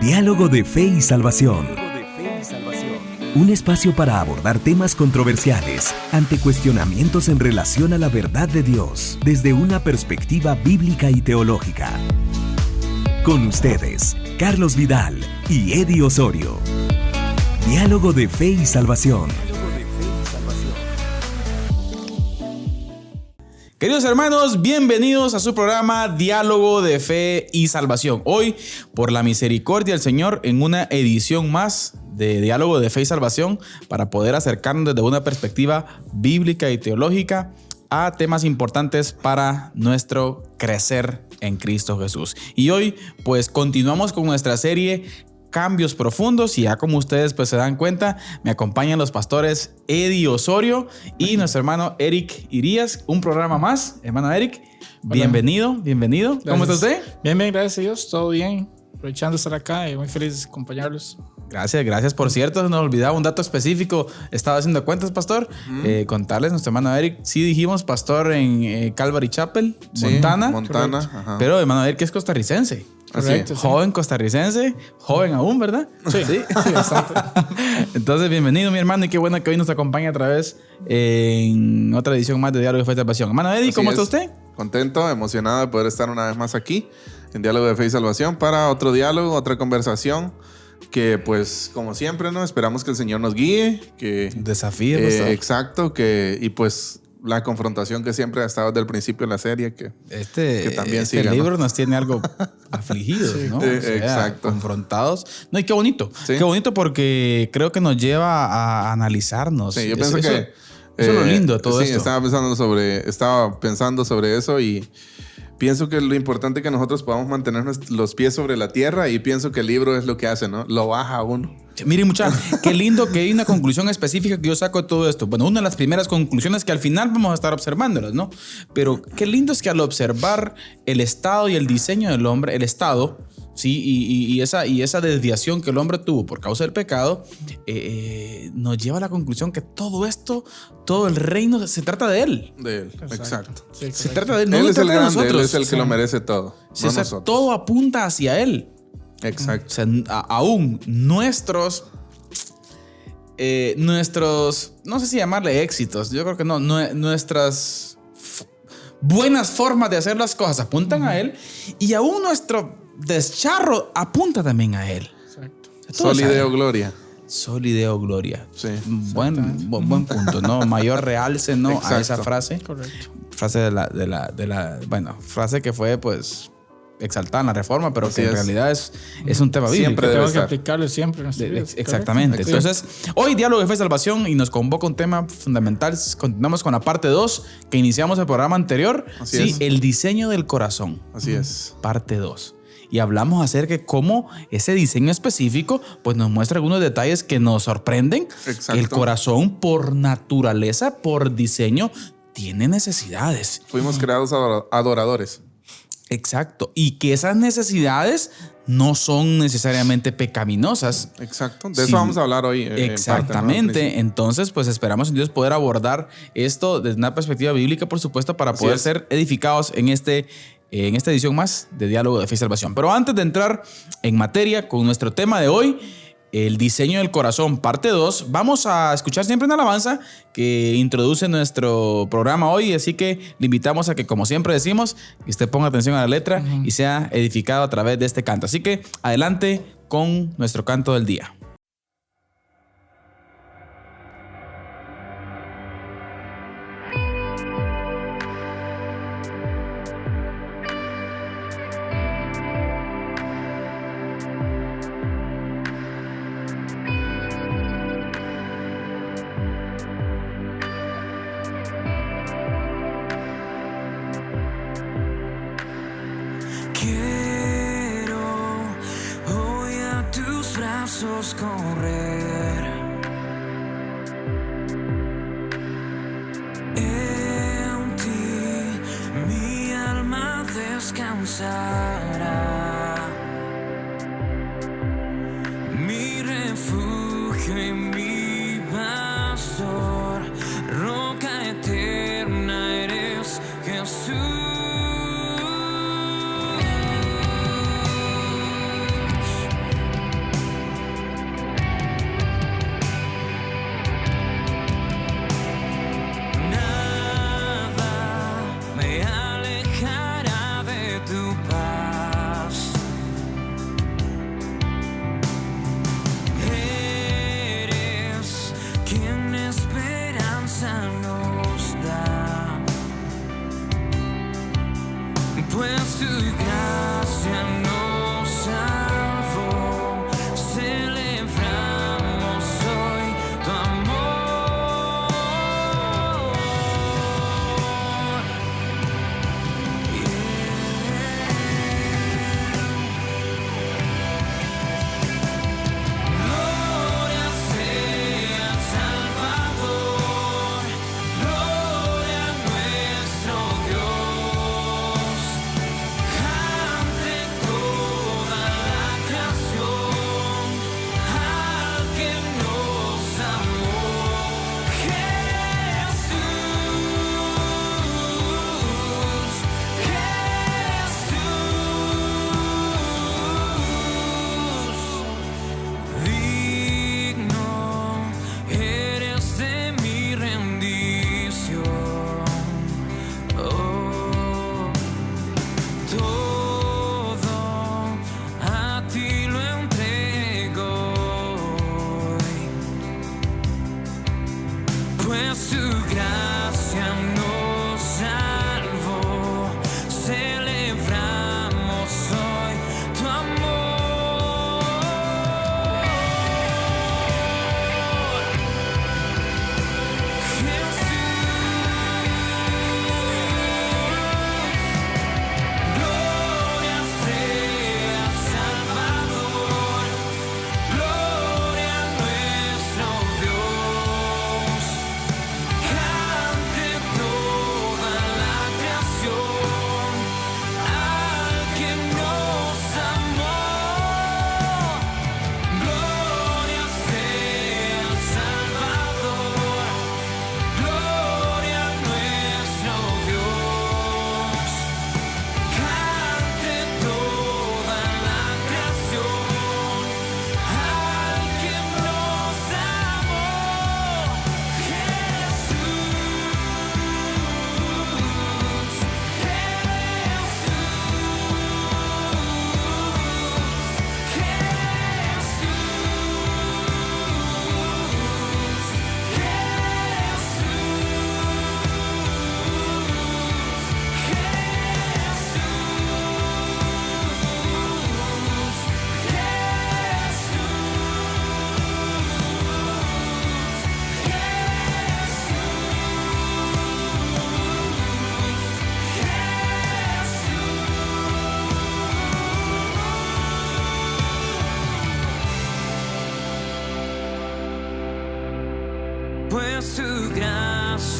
Diálogo de Fe y Salvación. Un espacio para abordar temas controversiales ante cuestionamientos en relación a la verdad de Dios desde una perspectiva bíblica y teológica. Con ustedes, Carlos Vidal y Eddie Osorio. Diálogo de Fe y Salvación. Queridos hermanos, bienvenidos a su programa Diálogo de Fe y Salvación. Hoy, por la misericordia del Señor, en una edición más de Diálogo de Fe y Salvación para poder acercarnos desde una perspectiva bíblica y teológica a temas importantes para nuestro crecer en Cristo Jesús. Y hoy, pues, continuamos con nuestra serie Cambios Profundos, y ya como ustedes pues se dan cuenta, me acompañan los pastores Eddie Osorio y nuestro hermano Eric Irías. Un programa más, hermano Eric. Bienvenido. Gracias. ¿Cómo está usted? Bien, gracias a Dios, todo bien. Aprovechando estar acá y muy feliz de acompañarlos. Gracias. Por cierto, nos olvidaba un dato específico. Estaba haciendo cuentas, pastor. Contarles, nuestro hermano Eric, sí dijimos pastor en Calvary Chapel, sí, Montana. Ajá. Pero hermano Eric es costarricense. Correcto, sí. Joven costarricense, joven aún, ¿verdad? Sí, bastante. Entonces, bienvenido, mi hermano, y qué bueno que hoy nos acompaña otra vez en otra edición más de Diálogo de Fe y Salvación. Hermano Eddie, ¿cómo está usted? Contento, emocionado de poder estar una vez más aquí en Diálogo de Fe y Salvación para otro diálogo, otra conversación que, pues, como siempre, ¿no? Esperamos que el Señor nos guíe, que desafíe, pastor. Exacto, y pues la confrontación que siempre ha estado desde el principio de la serie, que también este siga, libro, ¿no? nos tiene algo afligidos, Sí. ¿no? O sea, Exacto. confrontados. No, y qué bonito. Sí. Qué bonito, porque creo que nos lleva a analizarnos. Sí, yo pienso que eso es lo lindo de todo sí, esto. estaba pensando sobre eso y pienso que lo importante es que nosotros podamos mantener los pies sobre la tierra, y pienso que el libro es lo que hace, ¿no? Lo baja a uno. Miren, muchachos, qué lindo que hay una conclusión específica que yo saco de todo esto. Bueno, una de las primeras conclusiones que al final vamos a estar observándolas, ¿no? Pero qué lindo es que al observar el estado y el diseño del hombre, el estado, sí, y esa desviación que el hombre tuvo por causa del pecado, nos lleva a la conclusión que todo esto, todo el reino se trata de él. De él, exacto. Sí, Se correcto. trata de él, no Él se es el trata de grande, nosotros. él es el que Sí. lo merece todo, Sí, no o sea, nosotros. todo apunta hacia él. Exacto. O sea, aún nuestros, no sé si llamarle éxitos, yo creo que no, nuestras buenas formas de hacer las cosas apuntan a él, y aún nuestro descharro apunta también a él. Exacto. Todo es a Solideo él. gloria. Solideo gloria. Sí. Buen punto, ¿no? Mayor realce, ¿no? Exacto. A esa frase. Correcto. Frase frase que fue, pues, exaltada en la Reforma, pero Así que en es. realidad es un tema bíblico. Siempre debe Tenemos que estar. aplicarlo siempre en nuestra vida. Exactamente. Correcto. Entonces, hoy Diálogo de Fe y Salvación, y nos convoca un tema fundamental. Continuamos con la parte 2 que iniciamos el programa anterior. Así Sí, es. el diseño del corazón. Así es. Parte 2. Y hablamos acerca de cómo ese diseño específico pues nos muestra algunos detalles que nos sorprenden. Exacto. El corazón, por naturaleza, por diseño, tiene necesidades. Fuimos creados adoradores. Exacto. Y que esas necesidades no son necesariamente pecaminosas. Exacto. De Sí. eso vamos a hablar hoy. Exactamente. Entonces, pues esperamos en Dios poder abordar esto desde una perspectiva bíblica, por supuesto, para Así poder es. ser edificados en esta edición más de Diálogo de Fe y Salvación. Pero antes de entrar en materia con nuestro tema de hoy, el diseño del corazón, parte 2, vamos a escuchar siempre una alabanza que introduce nuestro programa hoy. Así que le invitamos a que, como siempre decimos, que usted ponga atención a la letra y sea edificado a través de este canto. Así que adelante con nuestro canto del día. Quiero hoy a tus brazos correr. En ti mi alma descansará. Mi refugio y mi pastor, roca eterna eres, Jesús.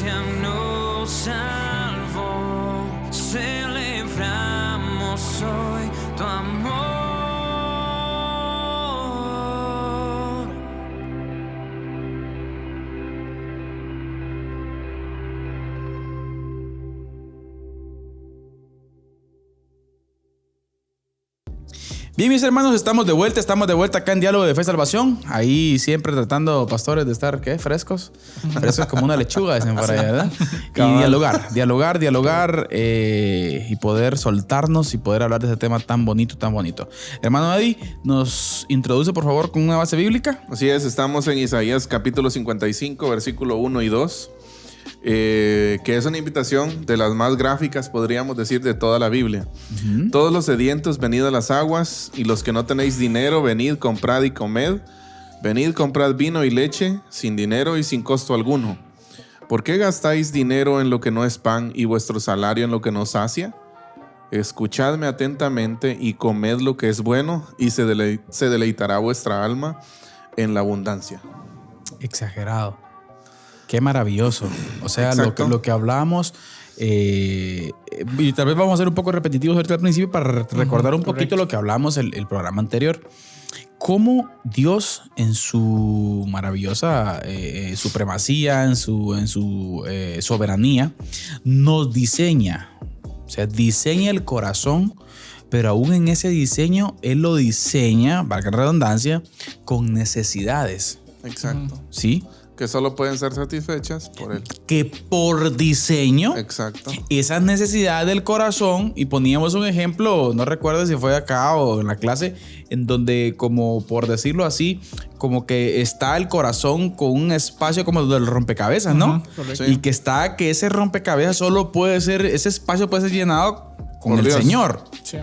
gracia nos salvó. Celebramos hoy tu amor. Bien, mis hermanos, estamos de vuelta acá en Diálogo de Fe y Salvación. Ahí siempre tratando, pastores, de estar, ¿qué? Frescos como una lechuga, dicen por ahí, ¿verdad? Y dialogar y poder soltarnos y poder hablar de ese tema tan bonito. Hermano Eddie, ¿nos introduce, por favor, con una base bíblica? Así es, estamos en Isaías capítulo 55, versículo 1 y 2. Que es una invitación de las más gráficas, podríamos decir, de toda la Biblia. Todos los sedientos, venid a las aguas, y los que no tenéis dinero, venid, comprad y comed. Venid, comprad vino y leche, sin dinero y sin costo alguno. ¿Por qué gastáis dinero en lo que no es pan y vuestro salario en lo que no sacia? Escuchadme atentamente y comed lo que es bueno, y se deleitará vuestra alma en la abundancia. Exagerado. Qué maravilloso. O sea, lo que hablábamos, y tal vez vamos a ser un poco repetitivos ahorita al principio para recordar un poquito lo que hablamos el programa anterior. Cómo Dios en su maravillosa supremacía, en su soberanía, nos diseña. O sea, diseña el corazón, pero aún en ese diseño, Él lo diseña, valga la redundancia, con necesidades. Exacto. ¿Sí? Que solo pueden ser satisfechas por Él. Que por diseño, Exacto. esas necesidades del corazón, y poníamos un ejemplo, no recuerdo si fue acá o en la clase, en donde, como por decirlo así, como que está el corazón con un espacio como del rompecabezas, ¿no? Correcto. Y que ese rompecabezas solo puede ser, ese espacio puede ser llenado con Por el Dios. Señor. Sí.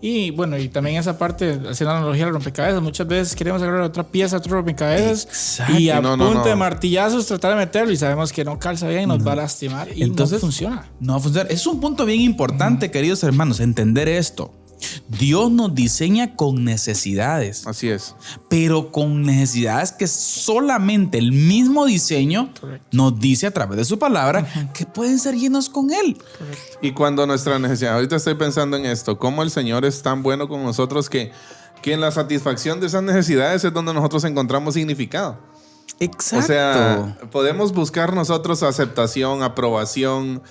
Y bueno, y también esa parte, haciendo analogía al rompecabezas, muchas veces queremos agarrar otra pieza, otro rompecabezas, Exacto. y a No. punta de martillazos tratar de meterlo, y sabemos que no calza bien y nos va a lastimar, y Entonces, no funciona. No va a funcionar. Es un punto bien importante, queridos hermanos, entender esto. Dios nos diseña con necesidades, Así es. pero con necesidades que solamente el mismo diseño Correcto. nos dice a través de su palabra que pueden ser llenos con Él. Y cuando nuestra necesidad, ahorita estoy pensando en esto, cómo el Señor es tan bueno con nosotros que en la satisfacción de esas necesidades es donde nosotros encontramos significado. Exacto. O sea, podemos buscar nosotros aceptación, aprobación,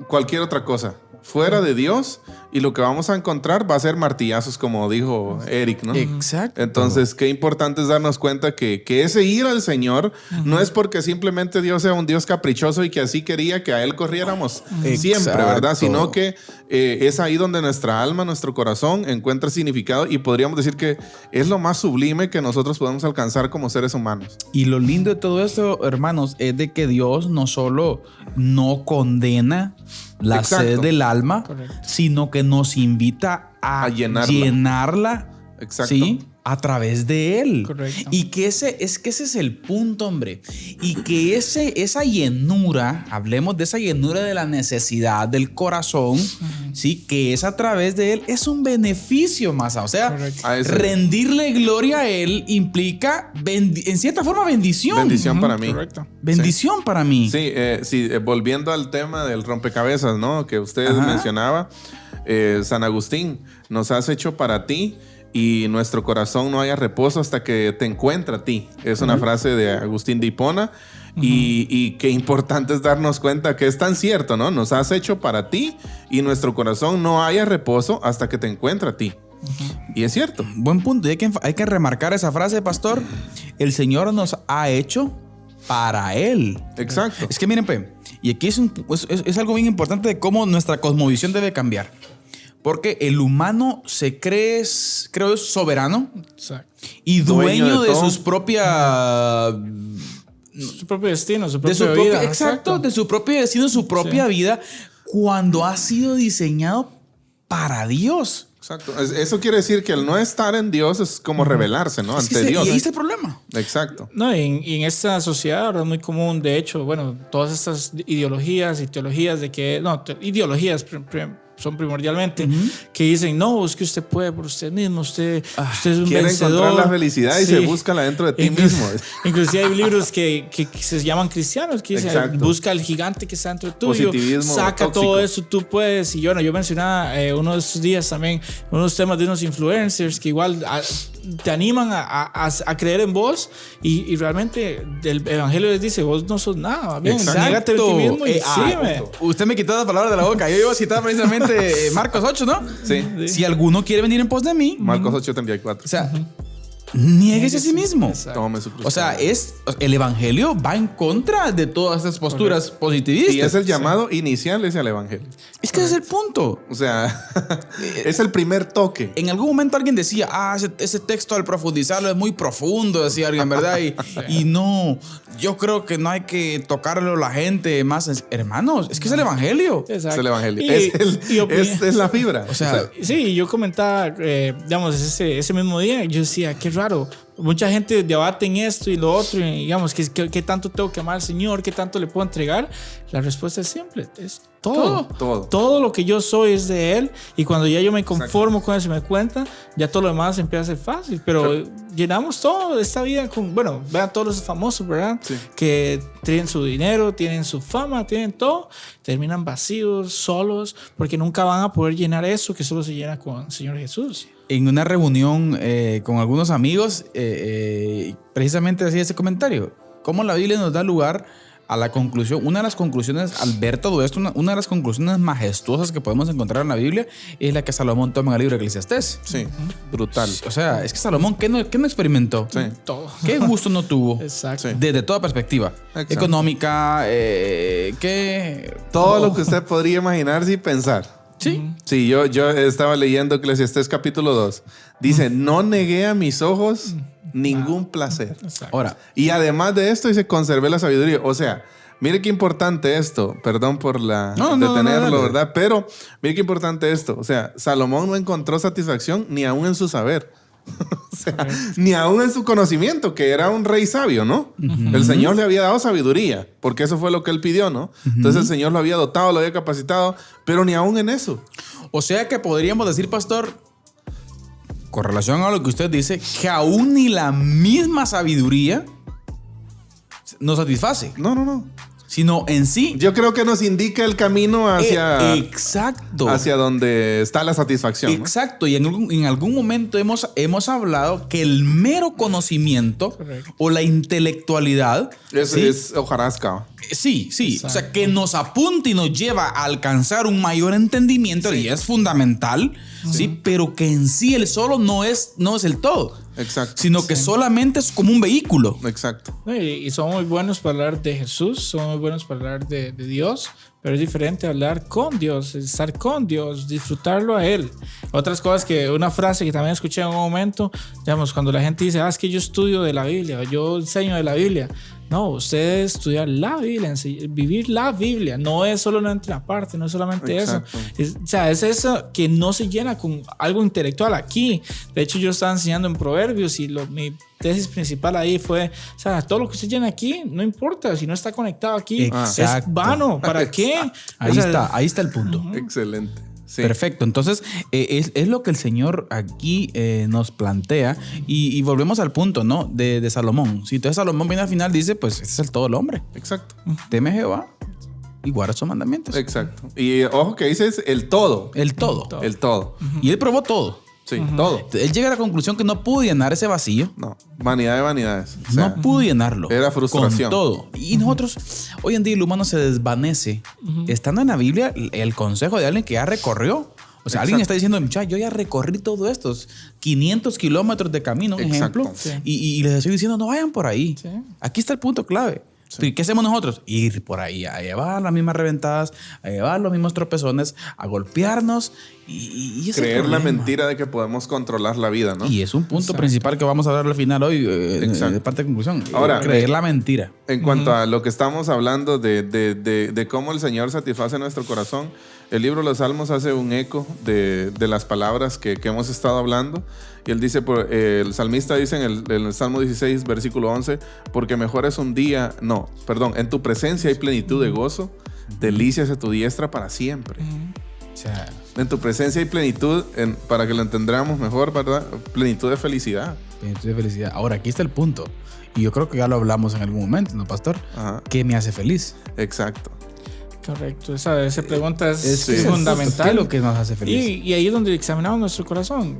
cualquier otra cosa fuera de Dios, y lo que vamos a encontrar va a ser martillazos, como dijo Eric, ¿no? Exacto. Entonces, qué importante es darnos cuenta que ese ir al Señor no es porque simplemente Dios sea un Dios caprichoso y que así quería que a Él corriéramos siempre, ¿verdad? Sino que es ahí donde nuestra alma, nuestro corazón encuentra significado, y podríamos decir que es lo más sublime que nosotros podemos alcanzar como seres humanos. Y lo lindo de todo esto, hermanos, es de que Dios no solo no condena la Exacto. sed del alma, Correcto. sino que nos invita a llenarla, Exacto. ¿sí? A través de Él. Correcto. Y que ese es el punto, hombre. Y que esa llenura, hablemos de esa llenura de la necesidad del corazón, ¿sí? Que es a través de Él, es un beneficio más. O sea, Correcto. A ese- rendirle gloria a Él implica, en cierta forma, bendición. bendición para mí. Correcto. Bendición para mí. Sí, volviendo al tema del rompecabezas, ¿no? Que usted Ajá. mencionaba, San Agustín, nos has hecho para ti, y nuestro corazón no haya reposo hasta que te encuentra a ti. Es una frase de Agustín de Hipona, y qué importante es darnos cuenta que es tan cierto, ¿no? Nos has hecho para ti, y nuestro corazón no haya reposo hasta que te encuentra a ti. Y es cierto. Buen punto. Y hay que remarcar esa frase, pastor. El Señor nos ha hecho para Él. Exacto. Es que miren, y aquí es algo bien importante de cómo nuestra cosmovisión debe cambiar. Porque el humano se cree, creo, soberano Exacto. y dueño Dueño de de todo. sus propias... Su propio destino, su De propia su vida. propia, exacto, de su propio destino, su propia vida, cuando ha sido diseñado para Dios. Exacto. Eso quiere decir que el no estar en Dios es como rebelarse, ¿no? Es que Ante Dios. y ahí está el problema. Exacto. No, y en esta sociedad ahora es muy común, de hecho, bueno, todas estas ideologías y teologías de que, no, ideologías son primordialmente, que dicen, no, es que usted puede por usted mismo, usted es un Quiere vencedor. encontrar la felicidad y se búscala dentro de ti mismo. Inclusive hay libros que se llaman cristianos, que dicen, Exacto. busca el gigante que está dentro tuyo, Positivismo saca tóxico. todo eso, tú puedes. Y yo mencionaba uno de estos días también, unos temas de unos influencers que igual te animan a creer en vos y realmente el evangelio les dice, vos no sos nada, bien, Exacto. niégate a ti mismo y sígueme. Usted me quitó las palabras de la boca. Yo iba a citar precisamente Marcos 8, ¿no? Sí. Si alguno quiere venir en pos de mí, Marcos 8:34. o sea, niéguese a sí mismo. Exacto. Tome su cruz. O sea, el evangelio va en contra de todas estas posturas positivistas. y es el llamado inicial ese al evangelio. Es que ese es el punto. O sea, es el primer toque. En algún momento alguien decía, ese texto al profundizarlo es muy profundo, decía alguien, ¿verdad? Y no, yo creo que no hay que tocarlo a la gente más. Hermanos, es que es el evangelio. Exacto. Es el evangelio. Y Es la fibra. O sea, sí, yo comentaba, digamos, ese mismo día, yo decía, qué raro. Mucha gente debate en esto y lo otro, y digamos, ¿qué tanto tengo que amar al Señor? ¿Qué tanto le puedo entregar? La respuesta es simple, es todo. Todo lo que yo soy es de Él, y cuando ya yo me conformo con eso y me cuenta, ya todo lo demás empieza a ser fácil. Pero llenamos todo esta vida con, bueno, vean todos los famosos, ¿verdad? Sí. Que tienen su dinero, tienen su fama, tienen todo, terminan vacíos, solos, porque nunca van a poder llenar eso que solo se llena con el Señor Jesús. en una reunión con algunos amigos, precisamente hacía ese comentario. Cómo la Biblia nos da lugar a la conclusión. Una de las conclusiones, al ver todo esto, una de las conclusiones majestuosas que podemos encontrar en la Biblia es la que Salomón toma en el libro de Eclesiastés. Sí, brutal. O sea, es que Salomón, ¿qué no experimentó? Sí. Todo. ¿Qué gusto no tuvo? Exacto. Sí. Desde toda perspectiva. Exacto. Económica, ¿qué? Todo lo que usted podría imaginarse y pensar. Sí. Sí, yo estaba leyendo Eclesiastés capítulo 2. Dice, no negué a mis ojos ningún placer. Exacto. Ahora, Y además de esto dice, conservé la sabiduría. O sea, mire qué importante esto. Perdón por detenerlo, dale. ¿verdad? Pero mire qué importante esto. O sea, Salomón no encontró satisfacción ni aún en su saber. O sea, ni aún en su conocimiento, que era un rey sabio, ¿no? El Señor le había dado sabiduría, porque eso fue lo que él pidió, ¿no? Entonces el Señor lo había dotado, lo había capacitado, pero ni aún en eso. o sea que podríamos decir, pastor, con relación a lo que usted dice, que aún ni la misma sabiduría nos satisface, No. sino en sí. Yo creo que nos indica el camino hacia, Exacto. hacia donde está la satisfacción, ¿no? Exacto. Y en algún momento hemos hablado que el mero conocimiento Correcto. o la intelectualidad ¿sí? Es hojarasca. Sí. Exacto. O sea, que nos apunta y nos lleva a alcanzar un mayor entendimiento y es fundamental, sí, pero que en sí el solo no es el todo, Exacto. sino que solamente es como un vehículo. Exacto. Y son muy buenos para hablar de Jesús, son muy buenos para hablar de Dios, pero es diferente hablar con Dios, estar con Dios, disfrutarlo a Él. Otras cosas una frase que también escuché en un momento, digamos, cuando la gente dice, es que yo estudio de la Biblia, yo enseño de la Biblia. No, usted debe estudiar la Biblia, vivir la Biblia. No es solo una parte, no es solamente Exacto. eso. Es eso que no se llena con algo intelectual aquí. De hecho, yo estaba enseñando en Proverbios y mi tesis principal ahí fue, o sea, todo lo que usted llena aquí, no importa, si no está conectado aquí, Exacto. es vano. ¿Para qué? Ahí está el punto. Excelente. Sí. Perfecto. Entonces, es lo que el Señor aquí nos plantea. Y volvemos al punto, ¿no? De Salomón. Si entonces Salomón viene al final, dice, pues ese es el todo el hombre. Exacto. Teme a Jehová y guarda sus mandamientos. Exacto. Y ojo que dice es el todo. El todo. El todo. Y él probó todo. Sí, todo. Él llega a la conclusión que no pudo llenar ese vacío. No, vanidad de vanidades. O sea, No pudo llenarlo. era frustración. Con todo. Y nosotros, hoy en día el humano se desvanece. Estando en la Biblia, el consejo de alguien que ya recorrió. O sea, alguien está diciendo, muchachos, yo ya recorrí todos estos 500 kilómetros de camino, un Exacto. ejemplo. Sí. Y les estoy diciendo, no vayan por ahí. Sí. Aquí está el punto clave. ¿Y qué hacemos nosotros? Ir por ahí a llevar las mismas reventadas, a llevar los mismos tropezones, a golpearnos y ese es el creer la problema. mentira de que podemos controlar la vida, ¿no? Y es un punto principal que vamos a hablar al final hoy, Exacto. de parte de conclusión. Ahora, creer la mentira. En cuanto a lo que estamos hablando de cómo el Señor satisface nuestro corazón, el libro de los Salmos hace un eco de las palabras que hemos estado hablando. Y él dice, el salmista dice en el Salmo 16, versículo 11, porque mejor es un día, en tu presencia hay plenitud de gozo, delicias a tu diestra para siempre. sea, En tu presencia hay plenitud, para que lo entendamos mejor, ¿verdad? Plenitud de felicidad. plenitud de felicidad. Ahora, aquí está el punto. Y yo creo que ya lo hablamos en algún momento, ¿no, pastor? Ajá. ¿Qué me hace feliz? Exacto. Esa pregunta es ¿Qué es fundamental. lo que nos hace feliz? Y ahí es donde examinamos nuestro corazón.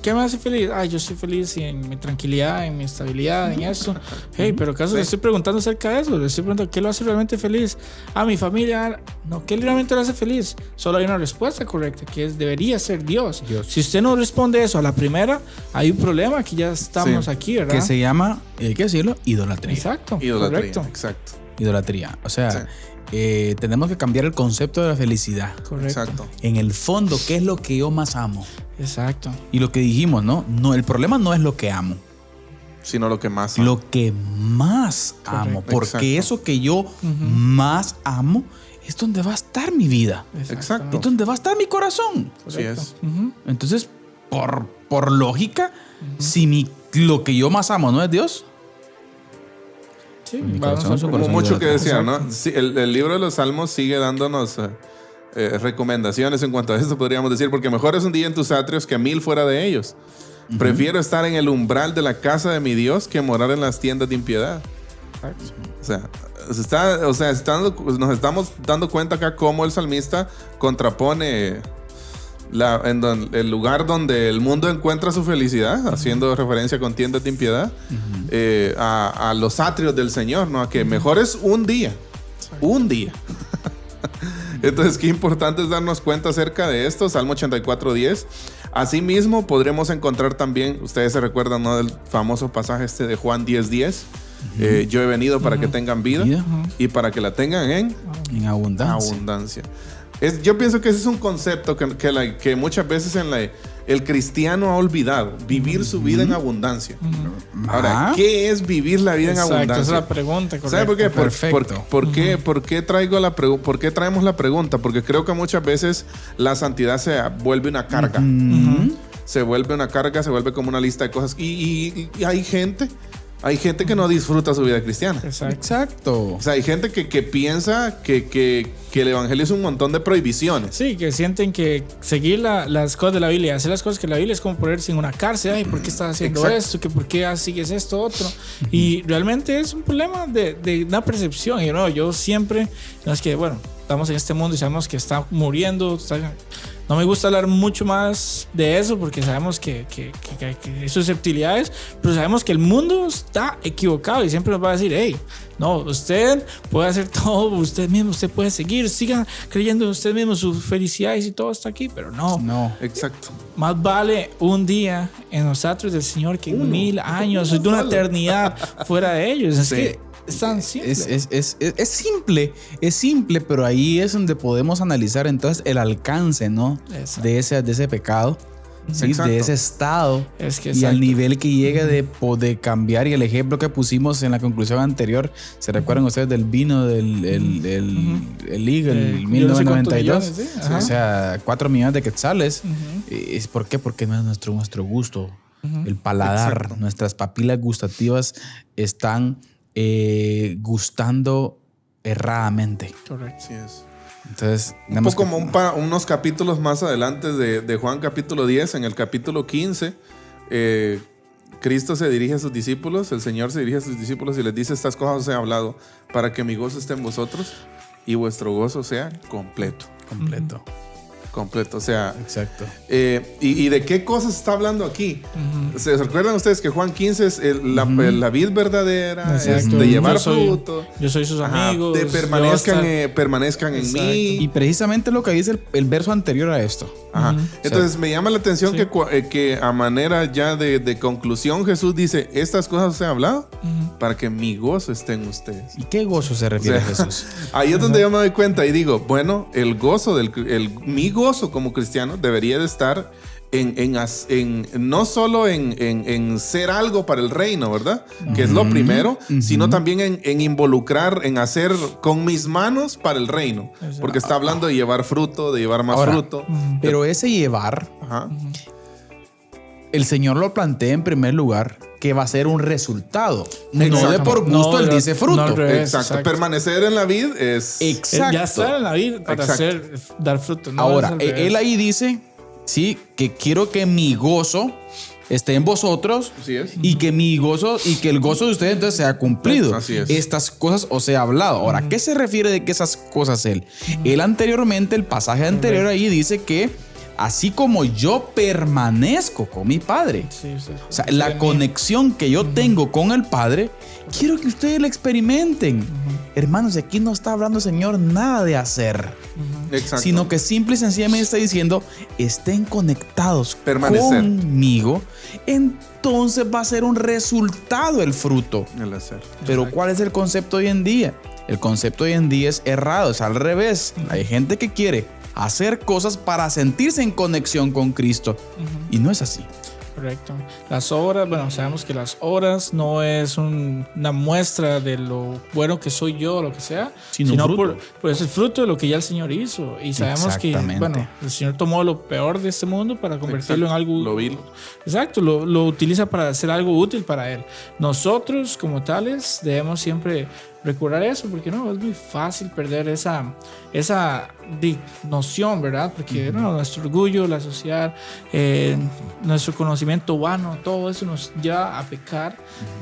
¿Qué me hace feliz? Yo soy feliz en mi tranquilidad, en mi estabilidad, en eso. Hey, pero ¿acaso le estoy preguntando acerca de eso? Le estoy preguntando ¿qué lo hace realmente feliz? Mi familia. No, ¿qué realmente lo hace feliz? Solo hay una respuesta correcta, que debería ser Dios. Si usted no responde eso a la primera, hay un problema que ya estamos aquí, ¿verdad? Que se llama, hay que decirlo, idolatría. Exacto. Idolatría. Correcto. Exacto. Idolatría. O sea, tenemos que cambiar el concepto de la felicidad. Correcto. Exacto. En el fondo, ¿qué es lo que yo más amo? Exacto. Y lo que dijimos, ¿no? El problema no es lo que amo, Sino lo que más. lo que más amo. Porque Exacto. eso que yo más amo es donde va a estar mi vida. Exacto. Es donde va a estar mi corazón. Así es. Entonces, por lógica, si lo que yo más amo no es Dios, Sí, Mi vamos corazón a es un Como corazón mucho que idólatra. decía, ¿no? Sí, el libro de los Salmos sigue dándonos recomendaciones en cuanto a esto, podríamos decir, porque mejor es un día en tus atrios que 1000 fuera de ellos. Prefiero estar en el umbral de la casa de mi Dios que morar en las tiendas de impiedad. O sea, nos estamos dando cuenta acá cómo el salmista contrapone el lugar donde el mundo encuentra su felicidad, haciendo referencia con tiendas de impiedad, a los atrios del Señor, ¿no? A que mejor es un día. Un día. Entonces, qué importante es darnos cuenta acerca de esto. Salmo 84:10. Asimismo, podremos encontrar también, ustedes se recuerdan, ¿no?, del famoso pasaje de Juan 10:10. Yo he venido para que tengan vida y para que la tengan en abundancia. abundancia. Yo pienso que ese es un concepto que muchas veces el cristiano ha olvidado. Vivir su vida en abundancia. Ahora, ¿qué es vivir la vida en abundancia? Esa es la pregunta, correcto. ¿Sabe por qué? Perfecto. ¿Por qué traemos la pregunta? Porque creo que muchas veces la santidad se vuelve una carga. Se vuelve una carga, se vuelve como una lista de cosas. Y hay gente que no disfruta su vida cristiana. Exacto. O sea, hay gente que piensa que el evangelio es un montón de prohibiciones. Sí, que sienten que seguir las cosas de la Biblia, hacer las cosas que la Biblia es como ponerse en una cárcel. Ay, ¿por qué estás haciendo esto? ¿Por qué sigues esto otro? Y realmente es un problema de una percepción. Y yo siempre, no es que, bueno, estamos en este mundo y sabemos que está muriendo. No me gusta hablar mucho más de eso porque sabemos que hay susceptibilidades, pero sabemos que el mundo está equivocado y siempre nos va a decir, hey, no, usted puede hacer todo usted mismo, usted puede siga creyendo en usted mismo, su felicidad y todo está aquí, pero no. Exacto. Más vale un día en los atrios del Señor que 1000 años, de una eternidad fuera de ellos. Es que es tan simple. Es simple, pero ahí es donde podemos analizar entonces el alcance, ¿no? De ese pecado, ¿sí? De ese estado y al nivel que llega de cambiar. Y el ejemplo que pusimos en la conclusión anterior, ¿se recuerdan ustedes del vino del Eagle 1992? ¿sí? O sea, 4 millones de quetzales. ¿Por qué? Porque no es nuestro gusto, el paladar, Exacto. nuestras papilas gustativas están gustando erradamente. Correcto. Así es. Entonces, Un poco como unos capítulos más adelante de Juan capítulo 10, en el capítulo 15, Cristo se dirige a sus discípulos, el Señor se dirige a sus discípulos y les dice: estas cosas os he hablado para que mi gozo esté en vosotros y vuestro gozo sea completo. Completo, o sea. Exacto. ¿Y de qué cosas está hablando aquí? ¿Se recuerdan ustedes que Juan 15 es la vid verdadera, es Exacto. de llevar Yo soy- fruto? Yo soy sus amigos. De permanezcan en Exacto. mí. Y precisamente lo que dice el verso anterior a esto. Ajá. Entonces me llama la atención que a manera ya de conclusión Jesús dice: estas cosas os he hablado para que mi gozo esté en ustedes. ¿Y qué gozo se refiere O sea, Jesús? Ahí es donde yo me doy cuenta y digo, bueno, el gozo mi gozo como cristiano debería de estar no solo en ser algo para el reino, ¿verdad? Que es lo primero, sino también en involucrar, en hacer con mis manos para el reino. Porque está hablando de llevar fruto, de llevar más Ahora, fruto. Pero ese llevar, Ajá. el Señor lo plantea en primer lugar que va a ser un resultado. No Exacto. de por gusto, No, él dice fruto. no al revés. Exacto. Permanecer en la vid es... Exacto. Ya está en la vida para Exacto. dar fruto. No Ahora, es al revés. él ahí dice, sí, que quiero que mi gozo esté en vosotros Así es. y que mi gozo y que el gozo de ustedes entonces sea cumplido. Así es. Estas cosas os he hablado. Ahora, ¿qué se refiere de que esas cosas él? Él anteriormente, el pasaje anterior ahí dice que así como yo permanezco con mi Padre. Sí, sí. O sea, la conexión que yo tengo con el Padre, quiero que ustedes la experimenten. Hermanos, aquí no está hablando el Señor nada de hacer, Exacto. sino que simple y sencillamente está diciendo, estén conectados Permanecer. conmigo, entonces va a ser un resultado el fruto. El hacer. Pero ¿cuál es el concepto hoy en día? El concepto hoy en día es errado, es al revés. Hay gente que quiere hacer cosas para sentirse en conexión con Cristo y no es así. Correcto. Las obras, bueno, sabemos que las obras no es una muestra de lo bueno que soy yo o lo que sea, Sino sino fruto. por es el fruto de lo que ya el Señor hizo. Y sabemos que, Exactamente. bueno, el Señor tomó lo peor de este mundo para convertirlo en algo... Lo vil. Exacto, lo utiliza para hacer algo útil para Él. Nosotros, como tales, debemos siempre recordar eso, porque no, es muy fácil perder esa noción, ¿verdad? Porque no, nuestro orgullo, la sociedad, nuestro conocimiento vano, todo eso nos lleva a pecar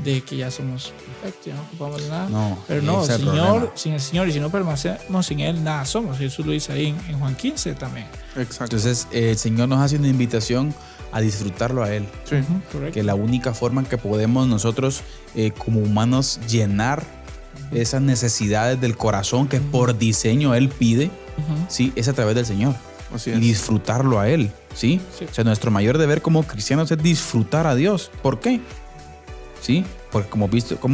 de que ya somos perfectos, ya no ocupamos de nada. No, pero no, ese es el Señor, problema. sin el Señor, y si no permanecemos sin Él, nada somos. Jesús lo dice ahí en Juan 15 también. Exacto. Entonces, el Señor nos hace una invitación a disfrutarlo a Él. Sí. Correcto. Que la única forma que podemos nosotros como humanos llenar esas necesidades del corazón que por diseño Él pide, ¿sí? Es a través del Señor. Así Y es. disfrutarlo a Él, ¿sí? Sí. O sea, nuestro mayor deber como cristianos es disfrutar a Dios. ¿Por qué? ¿Sí? Porque como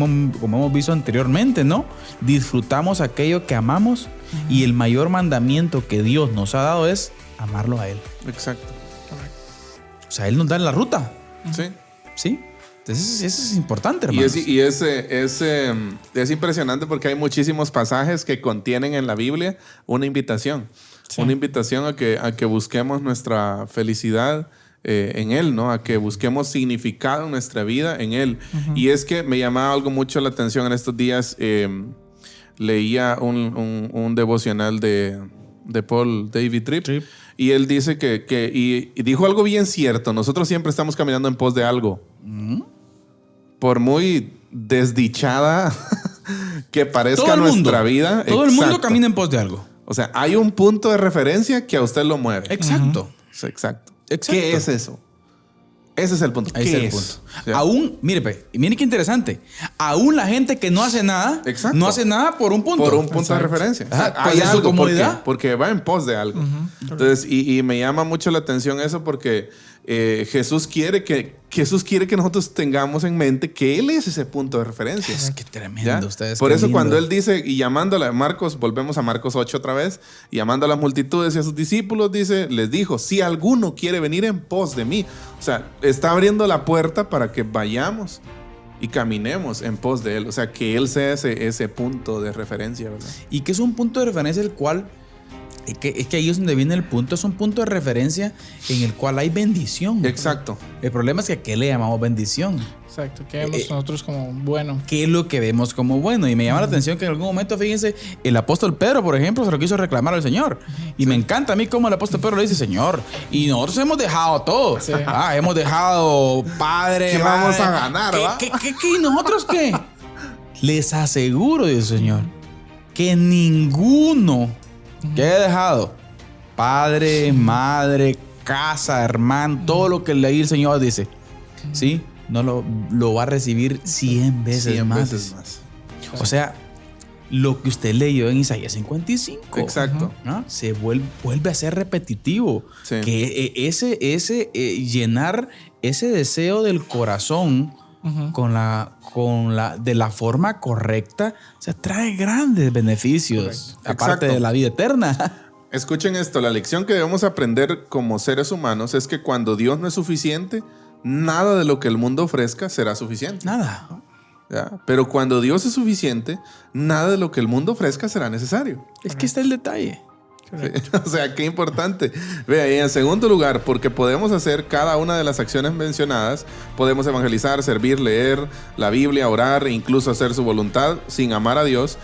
hemos visto anteriormente, ¿no? Disfrutamos aquello que amamos y el mayor mandamiento que Dios nos ha dado es amarlo a Él. Exacto. O sea, Él nos da la ruta, Sí. ¿sí? Entonces, eso es importante, Y, hermanos. es impresionante porque hay muchísimos pasajes que contienen en la Biblia una invitación. Sí. Una invitación a que busquemos nuestra felicidad en Él, ¿no? A que busquemos significado en nuestra vida en Él. Y es que me llamaba algo mucho la atención en estos días. Leía un devocional de Paul David Tripp. Y él dice y dijo algo bien cierto. Nosotros siempre estamos caminando en pos de algo. Por muy desdichada que parezca nuestra vida. Todo el mundo Exacto. camina en pos de algo. O sea, hay un punto de referencia que a usted lo mueve. Exacto. Exacto. Exacto. ¿Qué es eso? Ese es el punto. Ahí ¿Qué está el es? punto. O sea, Aún, mire qué interesante. Aún la gente que no hace nada, Exacto. no hace nada por un punto. por un punto de Exacto. referencia. Ajá, O sea, pues hay es su algo. ¿Por qué? comodidad. Porque va en pos de algo. Entonces, y me llama mucho la atención eso porque Jesús quiere que nosotros tengamos en mente que Él es ese punto de referencia. Es que ¿Ya? tremendo ustedes. Por qué eso lindo. cuando Él dice, y llamándole a Marcos, volvemos a Marcos 8 otra vez, y llamando a las multitudes y a sus discípulos, les dijo, si alguno quiere venir en pos de mí. O sea, está abriendo la puerta para que vayamos y caminemos en pos de Él. O sea, que Él sea ese punto de referencia, ¿verdad? Y que es un punto de referencia el cual, es que ahí es donde viene el punto, es un punto de referencia en el cual hay bendición. Exacto. El problema es que ¿a qué le llamamos bendición? Exacto, que vemos nosotros como bueno. ¿Qué es lo que vemos como bueno? Y me llama la atención que en algún momento, fíjense, el apóstol Pedro, por ejemplo, se lo quiso reclamar al Señor. Y me encanta a mí cómo el apóstol Pedro le dice, Señor, y nosotros hemos dejado todo. Sí. Hemos dejado padre, ¿Qué madre. vamos a ganar, va? ¿Y nosotros qué? Les aseguro, dice el Señor, que ninguno que haya dejado padre, madre, casa, hermano, todo lo que leí el Señor dice, ¿sí? No lo va a recibir 100 veces 100 más. veces más. O sea, lo que usted leyó en Isaías 55. Exacto. ¿no? Se vuelve a ser repetitivo. Sí. Que llenar ese deseo del corazón de la forma correcta, o sea, trae grandes beneficios. Correcto. Aparte Exacto. de la vida eterna. Escuchen esto, la lección que debemos aprender como seres humanos es que cuando Dios no es suficiente, nada de lo que el mundo ofrezca será suficiente. Nada. ¿Ya? Pero cuando Dios es suficiente, nada de lo que el mundo ofrezca será necesario. Es que está el detalle. Sí, o sea, qué importante. Vea, y en segundo lugar, porque podemos hacer cada una de las acciones mencionadas, podemos evangelizar, servir, leer la Biblia, orar e incluso hacer su voluntad sin amar a Dios.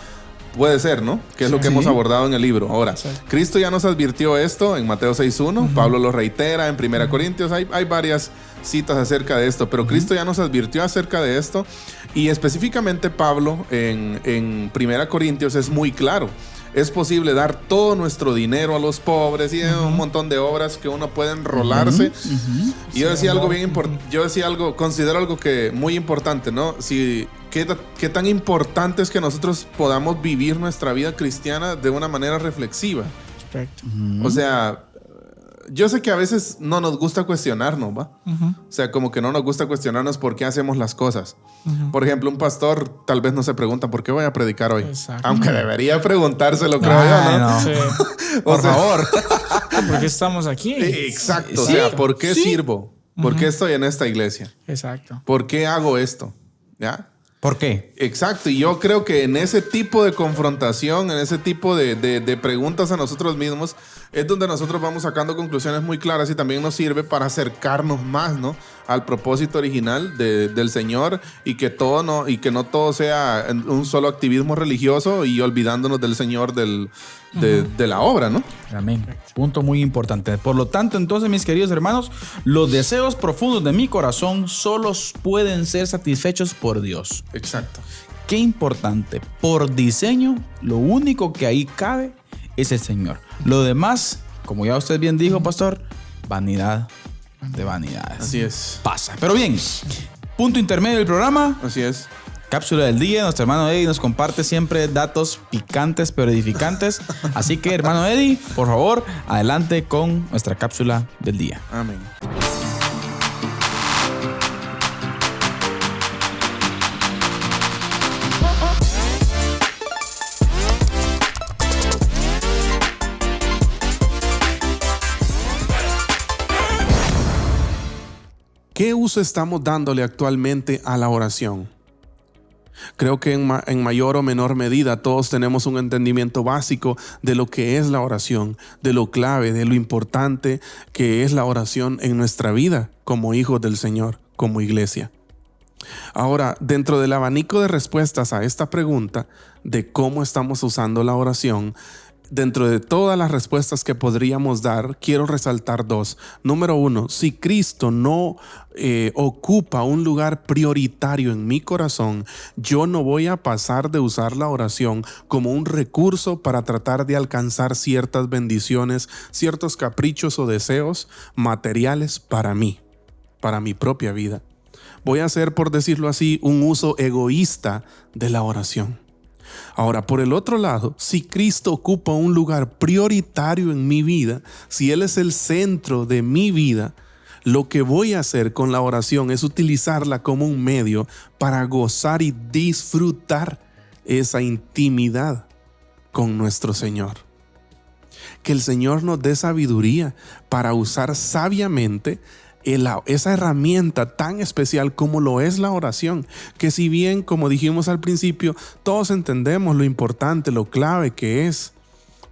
Puede ser, ¿no? Que es lo que hemos abordado en el libro. Ahora, Exacto. Cristo ya nos advirtió esto en Mateo 6.1, Pablo lo reitera en 1 Corintios, hay varias citas acerca de esto, pero Cristo ya nos advirtió acerca de esto y específicamente Pablo en 1 Corintios es muy claro. Es posible dar todo nuestro dinero a los pobres y un montón de obras que uno puede enrolarse. Y yo decía algo bien importante, considero algo que muy importante, ¿no? ¿Qué tan importante es que nosotros podamos vivir nuestra vida cristiana de una manera reflexiva? Correcto. O sea, yo sé que a veces no nos gusta cuestionarnos, ¿va? O sea, como que no nos gusta cuestionarnos por qué hacemos las cosas. Por ejemplo, un pastor tal vez no se pregunta por qué voy a predicar hoy. Exacto. Aunque debería preguntárselo, creo yo, ¿no? Sí. Por favor. ¿Por qué estamos aquí? Exacto. O Sí. sea, ¿por qué Sí. sirvo? ¿Por qué estoy en esta iglesia? Exacto. ¿Por qué hago esto? ¿Ya? ¿Por qué? Exacto, y yo creo que en ese tipo de confrontación, en ese tipo de preguntas a nosotros mismos, es donde nosotros vamos sacando conclusiones muy claras y también nos sirve para acercarnos más, ¿no?, al propósito original del Señor y que no todo sea un solo activismo religioso y olvidándonos del Señor de la obra, ¿no? Amén. Punto muy importante. Por lo tanto, entonces, mis queridos hermanos, los deseos profundos de mi corazón solo pueden ser satisfechos por Dios. Exacto. Qué importante. Por diseño, lo único que ahí cabe es el Señor. Lo demás, como ya usted bien dijo, pastor, vanidad de vanidades. Así es. Pasa. Pero bien, punto intermedio del programa. Así es. Cápsula del día. Nuestro hermano Eddie nos comparte siempre datos picantes pero edificantes. Así que, hermano Eddie, por favor, adelante con nuestra cápsula del día. Amén. ¿Qué uso estamos dándole actualmente a la oración? Creo que en mayor o menor medida todos tenemos un entendimiento básico de lo que es la oración, de lo clave, de lo importante que es la oración en nuestra vida como hijos del Señor, como iglesia. Ahora, dentro del abanico de respuestas a esta pregunta de cómo estamos usando la oración, dentro de todas las respuestas que podríamos dar, quiero resaltar dos. Número uno, si Cristo no ocupa un lugar prioritario en mi corazón, yo no voy a pasar de usar la oración como un recurso para tratar de alcanzar ciertas bendiciones, ciertos caprichos o deseos materiales para mí, para mi propia vida. Voy a hacer, por decirlo así, un uso egoísta de la oración. Ahora, por el otro lado, si Cristo ocupa un lugar prioritario en mi vida, si Él es el centro de mi vida, lo que voy a hacer con la oración es utilizarla como un medio para gozar y disfrutar esa intimidad con nuestro Señor. Que el Señor nos dé sabiduría para usar sabiamente esa herramienta tan especial como lo es la oración, que si bien, como dijimos al principio, todos entendemos lo importante, lo clave que es,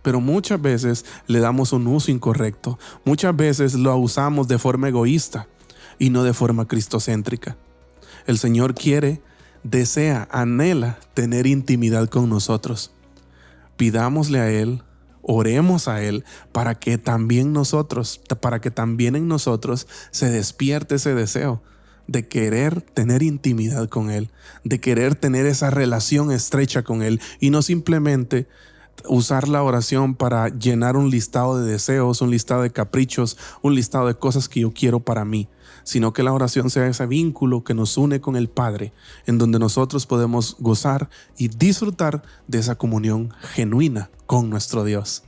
pero muchas veces le damos un uso incorrecto, muchas veces lo usamos de forma egoísta y no de forma cristocéntrica. El Señor quiere, desea, anhela tener intimidad con nosotros. Pidámosle a Él, oremos a Él para que también en nosotros se despierte ese deseo de querer tener intimidad con Él, de querer tener esa relación estrecha con Él y no simplemente usar la oración para llenar un listado de deseos, un listado de caprichos, un listado de cosas que yo quiero para mí, sino que la oración sea ese vínculo que nos une con el Padre, en donde nosotros podemos gozar y disfrutar de esa comunión genuina con nuestro Dios.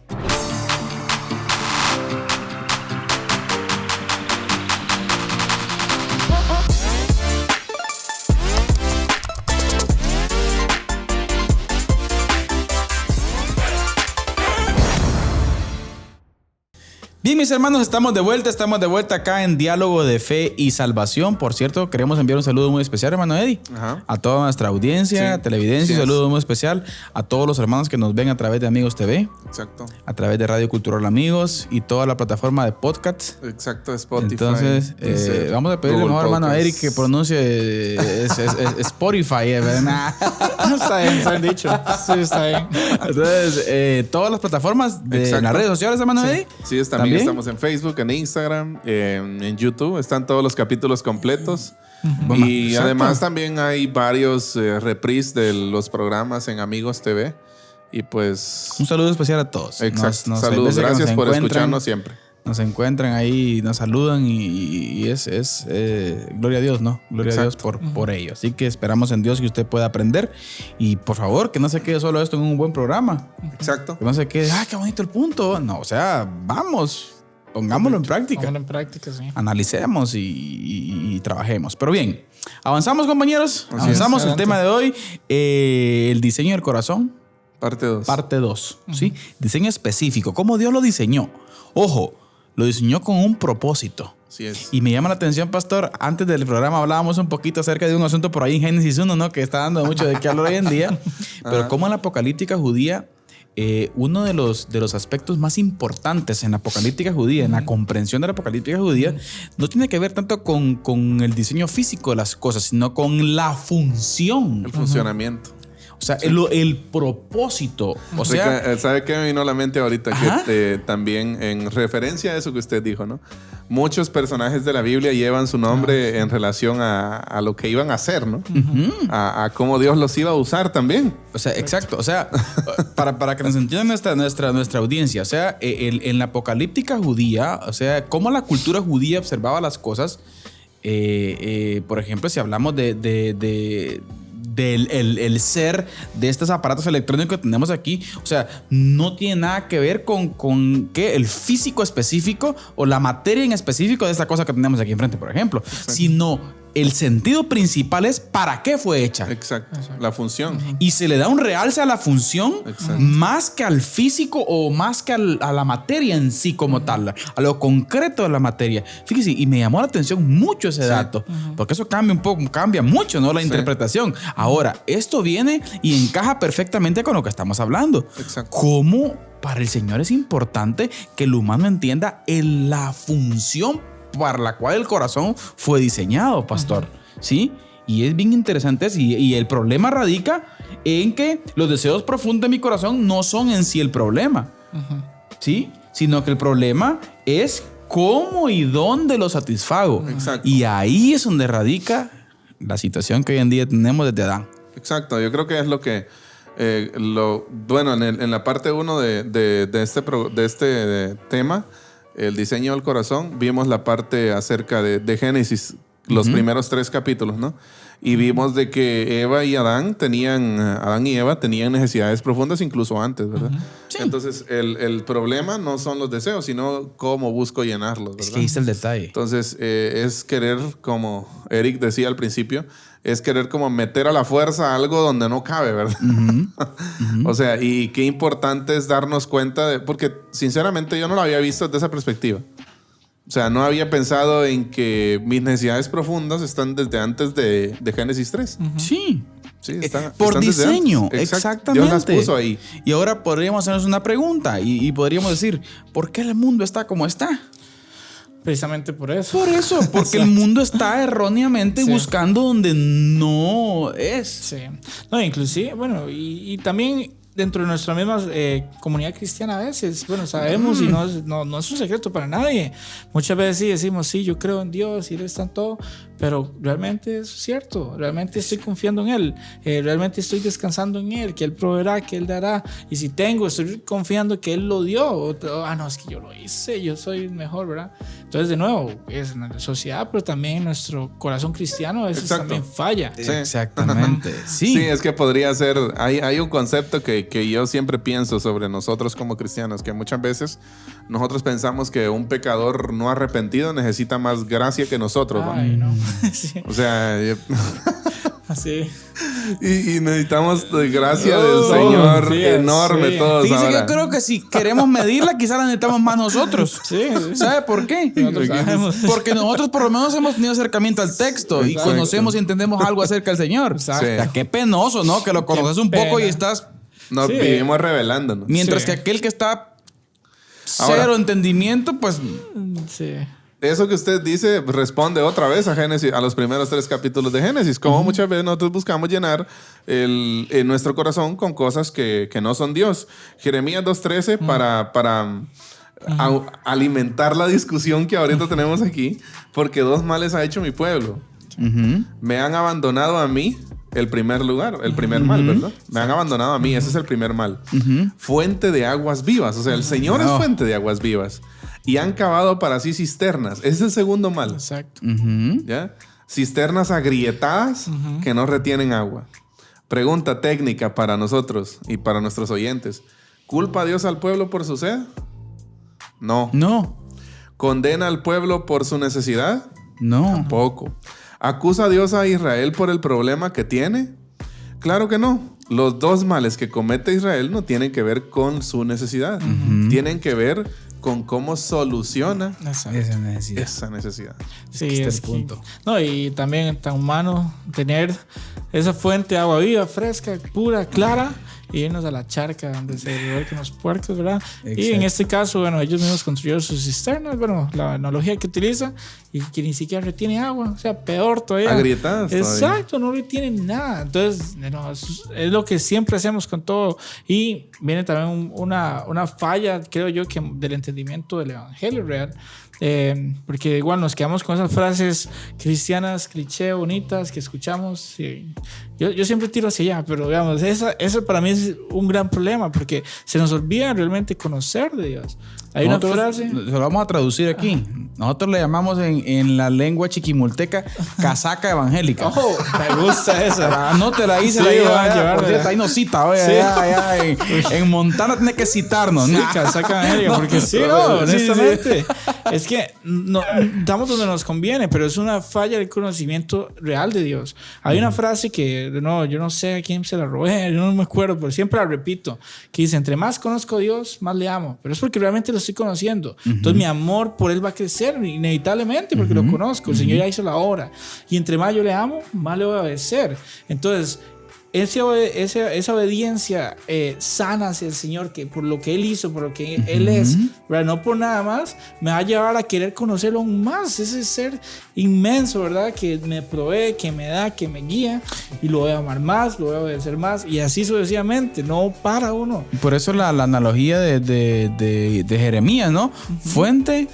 Sí, mis hermanos, estamos de vuelta acá en Diálogo de Fe y Salvación. Por cierto, queremos enviar un saludo muy especial, hermano Eddie, Ajá. a toda nuestra audiencia, Sí, televidencia, sí un saludo muy especial a todos los hermanos que nos ven a través de Amigos TV, Exacto. a través de Radio Cultural Amigos y toda la plataforma de podcasts. Exacto, Spotify. Entonces, Deezer, vamos a pedirle Google mejor, hermano Podcast. Eric, que pronuncie Spotify, ¿verdad? Está bien dicho. Sí, está bien. Entonces, todas las plataformas de Exacto. las redes sociales, hermano Eddie. Sí, también estamos en Facebook, en Instagram, en YouTube. Están todos los capítulos completos. Bueno, Y exacto. además también hay varios reprises de los programas en Amigos TV. Y pues... Un saludo especial a todos. Exacto. hay Saludos. veces que Gracias nos por encuentran- escucharnos siempre. Nos encuentran ahí, nos saludan y es gloria a Dios, ¿no? Gloria a Dios por ello. Así que esperamos en Dios que usted pueda aprender y por favor que no se quede solo esto en un buen programa. Exacto. Que no se quede, qué bonito el punto. No, o sea, vamos, pongámoslo en práctica. Póngalo en práctica, sí. Analicemos y trabajemos. Pero bien, avanzamos, compañeros. Así Avanzamos. es. El Adelante. tema de hoy, el diseño del corazón. Parte 2. Parte 2, ¿sí? Diseño específico. ¿Cómo Dios lo diseñó? Ojo, lo diseñó con un propósito. Así es. Y me llama la atención, pastor, antes del programa hablábamos un poquito acerca de un asunto por ahí en Génesis 1, ¿no? Que está dando mucho de qué hablar hoy en día. Pero como en la apocalíptica judía, uno de los aspectos más importantes en la apocalíptica judía, en la comprensión de la apocalíptica judía, no tiene que ver tanto con el diseño físico de las cosas, sino con la función. El funcionamiento. O sea, el propósito. O sea, ¿Sabe qué me vino a la mente ahorita? Ajá. Que también en referencia a eso que usted dijo, ¿no? Muchos personajes de la Biblia llevan su nombre en relación a lo que iban a hacer, ¿no? A cómo Dios los iba a usar también. O sea, exacto. O sea, para que nos entienda nuestra audiencia, o sea, en la apocalíptica judía, o sea, cómo la cultura judía observaba las cosas, por ejemplo, si hablamos del ser de estos aparatos electrónicos que tenemos aquí, o sea, no tiene nada que ver con ¿qué? El físico específico o la materia en específico de esta cosa que tenemos aquí enfrente, por ejemplo, sino el sentido principal es para qué fue hecha. Exacto. La función. Y se le da un realce a la función Exacto. más que al físico o más que a la materia en sí como tal, a lo concreto de la materia. Fíjese, y me llamó la atención mucho ese dato, porque eso cambia mucho, ¿no? La interpretación. Ahora, esto viene y encaja perfectamente con lo que estamos hablando. Exacto. Cómo para el Señor es importante que el humano entienda la función para la cual el corazón fue diseñado, pastor. ¿Sí? Y es bien interesante eso. Y el problema radica en que los deseos profundos de mi corazón no son en sí el problema. ¿Sí? Sino que el problema es cómo y dónde lo satisfago. Exacto. Y ahí es donde radica la situación que hoy en día tenemos desde Adán. Exacto. Yo creo que es lo que... bueno, en la parte 1 de este tema, el diseño del corazón, vimos la parte acerca de Génesis, los primeros 3 capítulos, ¿no? Y vimos de que Adán y Eva tenían necesidades profundas incluso antes, ¿verdad? Sí. Entonces, el problema no son los deseos, sino cómo busco llenarlos, ¿verdad? Es que ahí está el detalle. Entonces, es querer, como Eric decía al principio, es querer como meter a la fuerza algo donde no cabe, ¿verdad? O sea, y qué importante es darnos cuenta porque sinceramente yo no lo había visto desde esa perspectiva. O sea, no había pensado en que mis necesidades profundas están desde antes de Génesis 3. Sí. Sí, Por están desde diseño, antes. Exacto. exactamente. Dios las puso ahí. Y ahora podríamos hacernos una pregunta y podríamos decir, ¿por qué el mundo está como está? Precisamente por eso. Por eso, porque el mundo está erróneamente Sí. buscando donde no es. Sí. No, inclusive, bueno, y también dentro de nuestra misma comunidad cristiana a veces, bueno, sabemos y no es un secreto para nadie. Muchas veces sí decimos, sí, yo creo en Dios y Él está en todo, pero realmente es cierto, realmente estoy confiando en Él, realmente estoy descansando en Él, que Él proveerá, que Él dará, y si estoy confiando que Él lo dio, no, es que yo lo hice, yo soy mejor, ¿verdad? Entonces, de nuevo, es en la sociedad, pero también en nuestro corazón cristiano a veces Exacto. también falla. Sí. Exactamente. Sí. Sí, es que podría ser. Hay un concepto que yo siempre pienso sobre nosotros como cristianos, que muchas veces nosotros pensamos que un pecador no arrepentido necesita más gracia que nosotros, ¿no? Ay, no. Sí, O sea, así. Y necesitamos de gracia del Señor sí, enorme sí. todos Fíjese que ahora. yo creo que si queremos medirla, quizás la necesitamos más nosotros. Sí. ¿Sabe por qué? Nosotros sabemos. Porque nosotros por lo menos hemos tenido acercamiento al texto y Exacto. conocemos y entendemos algo acerca del Señor. Exacto. O sea, qué penoso, ¿no? Que lo conoces un poco y pena. estás... Nos Sí. vivimos revelándonos. Mientras Sí. que aquel que está Ahora- cero entendimiento, pues... Sí. Eso que usted dice responde otra vez a Génesis, a los primeros 3 capítulos de Génesis. Como muchas veces nosotros buscamos llenar en nuestro corazón con cosas que no son Dios. Jeremías 2:13 para alimentar la discusión que ahorita tenemos aquí. Porque 2 males ha hecho mi pueblo. Me han abandonado a mí, el primer lugar, el primer mal, ¿verdad? Me han abandonado a mí, ese es el primer mal. Fuente de aguas vivas. O sea, el Señor es fuente de aguas vivas. Y han cavado para sí cisternas. Ese es el segundo mal. Exacto. ¿Ya? Cisternas agrietadas que no retienen agua. Pregunta técnica para nosotros y para nuestros oyentes. ¿Culpa a Dios al pueblo por su sed? No. No, ¿Condena al pueblo por su necesidad? no. Tampoco. ¿Acusa a Dios a Israel por el problema que tiene? Claro que no. Los 2 males que comete Israel no tienen que ver con su necesidad. Tienen que ver con cómo soluciona Exacto. Esa necesidad. esa necesidad. Sí, Aquí está es el que- punto. no, y también tan humano tener esa fuente de agua viva, fresca, pura, clara, y irnos a la charca donde se revuelcan los puercos, ¿verdad? Y en Exacto. este caso, bueno, ellos mismos construyeron sus cisternas, bueno, la analogía que utiliza, y que ni siquiera retiene agua, o sea, peor todavía. Agrietadas todavía. Exacto, no retienen nada. Entonces, no, es lo que siempre hacemos con todo. Y viene también una falla, creo yo, que del entendimiento del evangelio real. Porque igual nos quedamos con esas frases cristianas, cliché, bonitas que escuchamos. Y yo siempre tiro hacia allá, pero digamos, eso para mí es un gran problema porque se nos olvida realmente conocer de Dios. Hay una Nosotros frase. se lo vamos a traducir aquí. Nosotros le llamamos en la lengua chiquimulteca casaca evangélica. Oh, me gusta esa. Anótela ahí, se Sí, la lleva. va a Por llevarla. cierto, ahí nos cita, oye, Sí. allá en Montana tiene que citarnos. Sí, ¿no? casaca evangélica, porque sí, no, honestamente. Es que no, estamos donde nos conviene, pero es una falla del conocimiento real de Dios. Hay una frase que, no, yo no sé a quién se la robé, yo no me acuerdo, pero siempre la repito, que dice, entre más conozco a Dios, más le amo. Pero es porque realmente lo estoy conociendo. Entonces mi amor por Él va a crecer inevitablemente porque lo conozco. El Señor ya hizo la obra. Y entre más yo le amo, más le voy a obedecer. Entonces, esa obediencia sana hacia el Señor, que por lo que Él hizo, por lo que Él es, ¿verdad? No por nada más, me va a llevar a querer conocerlo aún más. Ese ser inmenso, ¿verdad? Que me provee, que me da, que me guía, y lo voy a amar más, lo voy a obedecer más, y así sucesivamente. No para uno. Por eso la analogía de Jeremías, ¿no? Fuente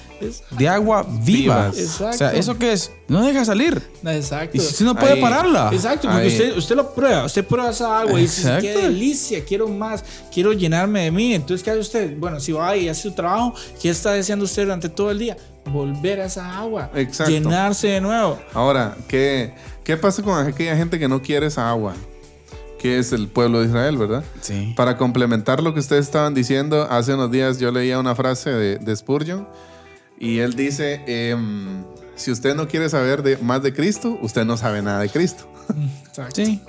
de agua viva. Vivas. O sea, ¿eso qué es? No deja salir. Exacto. Y si no puede Ahí. pararla. Exacto, porque Ahí. usted lo prueba, usted prueba esa agua y dice, Exacto. qué delicia, quiero más, quiero llenarme de mí. Entonces, ¿qué hace usted? Bueno, si va y hace su trabajo, ¿qué está deseando usted durante todo el día? Volver a esa agua, Exacto. llenarse de nuevo. Ahora, ¿qué pasa con aquella gente que no quiere esa agua? Que es el pueblo de Israel, ¿verdad? Sí. Para complementar lo que ustedes estaban diciendo, hace unos días yo leía una frase de Spurgeon y él dice, si usted no quiere saber más de Cristo, usted no sabe nada de Cristo. Exacto. Sí.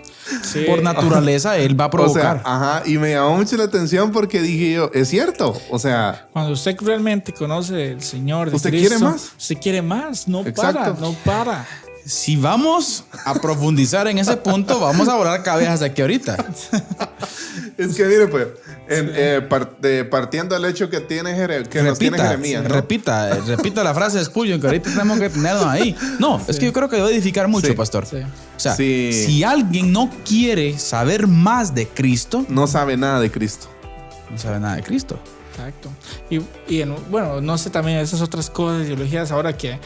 Sí. Por naturaleza, él va a O provocar. sea, ajá, y me llamó mucho la atención porque dije yo, es cierto, o sea, Cuando usted realmente conoce al Señor de ¿Usted Cristo, quiere más? usted quiere más, no Exacto. para, no para. Si vamos a profundizar en ese punto, vamos a volar cabezas aquí ahorita. es que mire pues, partiendo del hecho que tiene nos tiene Jeremías, ¿no? repita la frase de Spurgeon, que ahorita tenemos que tenernos ahí. No, es que yo creo que va a edificar mucho, Sí. pastor. Sí. O sea, Sí. si alguien no quiere saber más de Cristo, No sabe nada de Cristo. no sabe nada de Cristo. Exacto. Bueno, no sé también esas otras cosas, ideologías ahora que,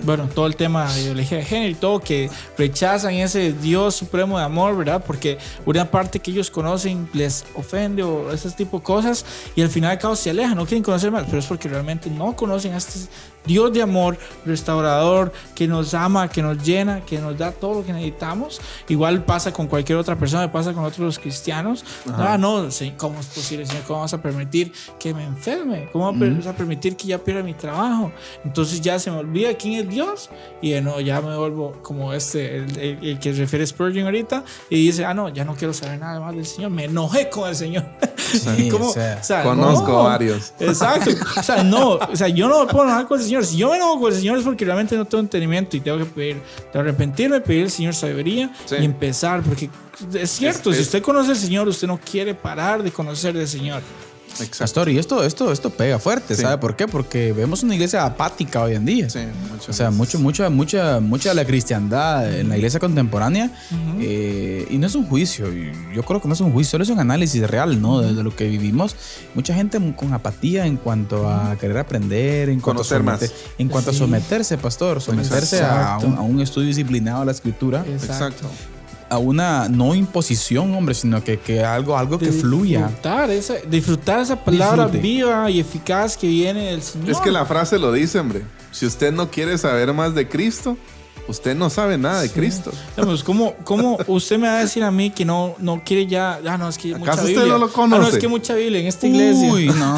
bueno, todo el tema de ideología de género y todo, que rechazan ese Dios supremo de amor, ¿verdad? Porque una parte que ellos conocen les ofende o ese tipo de cosas y al final de cabo se alejan, no quieren conocer más, pero es porque realmente no conocen a este Dios de amor, restaurador, que nos ama, que nos llena, que nos da todo lo que necesitamos. Igual pasa con cualquier otra persona, pasa con otros cristianos. No, ¿cómo es posible, Señor? ¿Cómo vas a permitir que me enferme? ¿Cómo vas a permitir que ya pierda mi trabajo? Entonces ya se me olvida quién es Dios y no, ya me vuelvo como el que refiere Spurgeon ahorita y dice, no, ya no quiero saber nada más del Señor, me enojé con el Señor. Sí, ¿Cómo? o sea, conozco varios. Exacto. Yo no me puedo enojar con el Señor. Si yo me enojo con el Señor es porque realmente no tengo entendimiento y tengo que arrepentirme, pedir al Señor sabiduría y empezar, porque es cierto, si usted conoce al Señor, usted no quiere parar de conocer al Señor. Exacto. Pastor, y esto pega fuerte, ¿sabe por qué? Porque vemos una iglesia apática hoy en día. Sí, o sea, mucha de la cristiandad en la iglesia contemporánea, y no es un juicio, yo creo que no es un juicio, solo es un análisis real, ¿no? De lo que vivimos. Mucha gente con apatía en cuanto a querer aprender, en cuanto a someterse, pastor, someterse a un estudio disciplinado a la escritura. Exacto. A una no imposición, hombre, sino que algo que fluya. Disfrutar esa palabra viva y eficaz que viene del Señor. Es que la frase lo dice, hombre. Si usted no quiere saber más de Cristo, usted no sabe nada de Cristo. Pues, ¿cómo usted me va a decir a mí que no quiere ya? No, es que mucha ¿Acaso Biblia. usted no lo conoce? No, es que mucha Biblia en esta iglesia. Uy, no.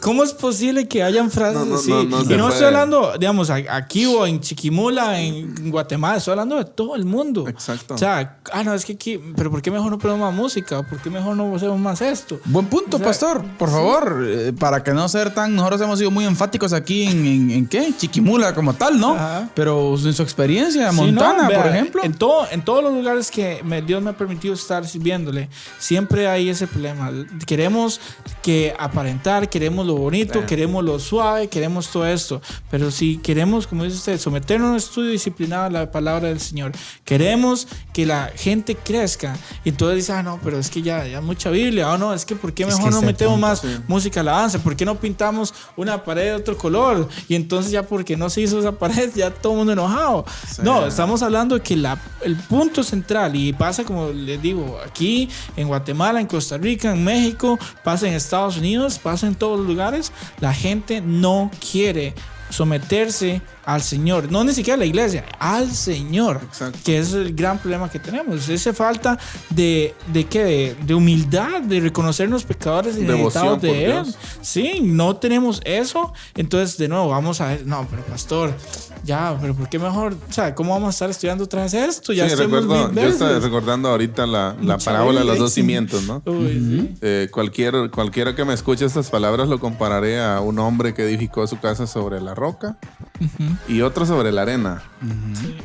¿Cómo es posible que hayan frases así? Y no estoy hablando, digamos, aquí o en Chiquimula, en Guatemala, estoy hablando de todo el mundo. Exacto. O sea, no, es que aquí, pero ¿por qué mejor no ponemos más música? ¿Por qué mejor no hacemos más esto? Buen punto, pastor. Por favor, para que no ser tan... Nosotros hemos sido muy enfáticos aquí en ¿qué? Chiquimula como tal, ¿no? Ajá. Pero en su experiencia, Montana, vea, por ejemplo. En todos los lugares que Dios me ha permitido estar sirviéndole, siempre hay ese problema. Queremos que aparentar, queremos lo bonito, queremos lo suave, queremos todo esto. Pero si queremos, como dice usted, someternos a un estudio disciplinado a la palabra del Señor, queremos que la gente crezca. Y entonces dice, no, pero es que ya mucha Biblia. No, es que ¿por qué mejor no metemos más música alabanza? ¿Por qué no pintamos una pared de otro color? Y entonces ya porque no se hizo esa pared, ya todo el mundo enojado. Sí. No, estamos hablando de que el punto central, y pasa como les digo, aquí en Guatemala, en Costa Rica, en México, pasa en Estados Unidos, pasa en todos los lugares, la gente no quiere someterse al Señor, no ni siquiera a la iglesia, al Señor. Exacto. Que es el gran problema que tenemos, esa falta de humildad, de reconocernos pecadores y necesitados de Él. Sí, no tenemos eso. Entonces, de nuevo, vamos a ver, no, pero pastor, ya, pero ¿por qué mejor? O sea, ¿cómo vamos a estar estudiando otra vez esto? Ya yo estaba recordando ahorita la parábola de los dos cimientos, ¿no? Cualquiera que me escuche estas palabras lo compararé a un hombre que edificó su casa sobre la roca y otro sobre la arena.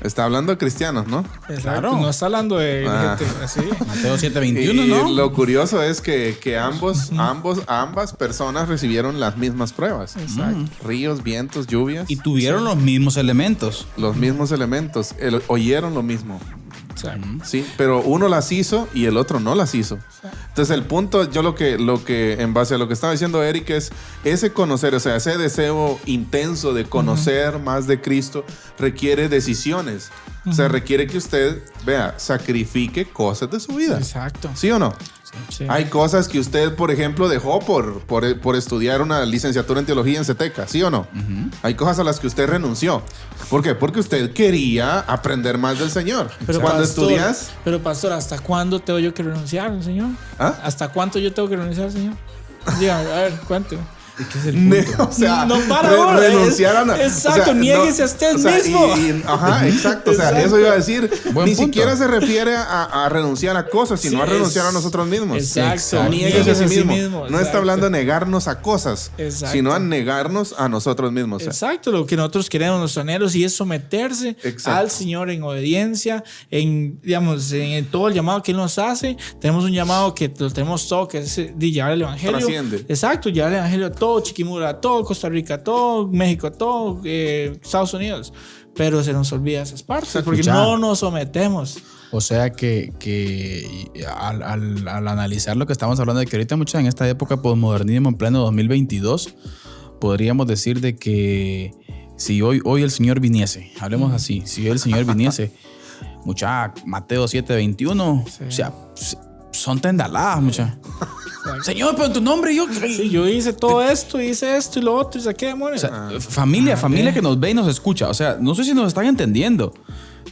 Está hablando de cristianos, ¿no? Claro. No está hablando de gente así. Mateo 7:21, ¿no? Y lo curioso es que ambas personas recibieron las mismas pruebas. Exacto. Ríos, vientos, lluvias. Y tuvieron los mismos elementos. Los mismos elementos. Oyeron lo mismo. Sí, pero uno las hizo y el otro no las hizo. Entonces el punto, yo lo que en base a lo que estaba diciendo Eric, es ese conocer, o sea, ese deseo intenso de conocer más de Cristo requiere decisiones. O sea, requiere que usted, sacrifique cosas de su vida. Exacto. ¿Sí o no? Sí. Hay cosas que usted, por ejemplo, dejó por estudiar una licenciatura en teología en CETECA, ¿sí o no? Hay cosas a las que usted renunció. ¿Por qué? Porque usted quería aprender más del Señor. Pero cuando pastor, estudias... Pero pastor, ¿hasta cuándo tengo yo que renunciar al Señor? ¿Hasta cuánto yo tengo que renunciar al Señor? Dígame, a ver, cuénteme. ¿Qué es el punto? O sea, no para ahora. Renunciar a exacto, o sea, niéguese a usted mismo. Exacto. O sea, eso iba a decir. Buen ni punto. siquiera se refiere a renunciar a cosas, sino a renunciar a nosotros mismos. Exacto. Niéguese a sí mismo. No está hablando de negarnos a cosas, sino a negarnos a nosotros mismos. Exacto, lo que nosotros queremos, nuestros anhelos, y es someterse al Señor en obediencia, en todo el llamado que Él nos hace. Tenemos un llamado que lo tenemos todo, que es de llevar el Evangelio. Trasciende. Exacto, llevar el Evangelio a todo Chiquimula, todo Costa Rica, todo México, todo Estados Unidos, pero se nos olvida esas partes porque no nos sometemos. O sea que al analizar lo que estamos hablando de que ahorita mucho en esta época posmodernismo en pleno 2022, podríamos decir de que si hoy el Señor viniese, hablemos así, si hoy el Señor viniese, Mateo 7:21, o sea, son tendaladas, mucha. Señor, pero en tu nombre yo... Sí, yo hice todo esto, hice esto y lo otro y saqué demonios. O sea, familia que nos ve y nos escucha. O sea, no sé si nos están entendiendo,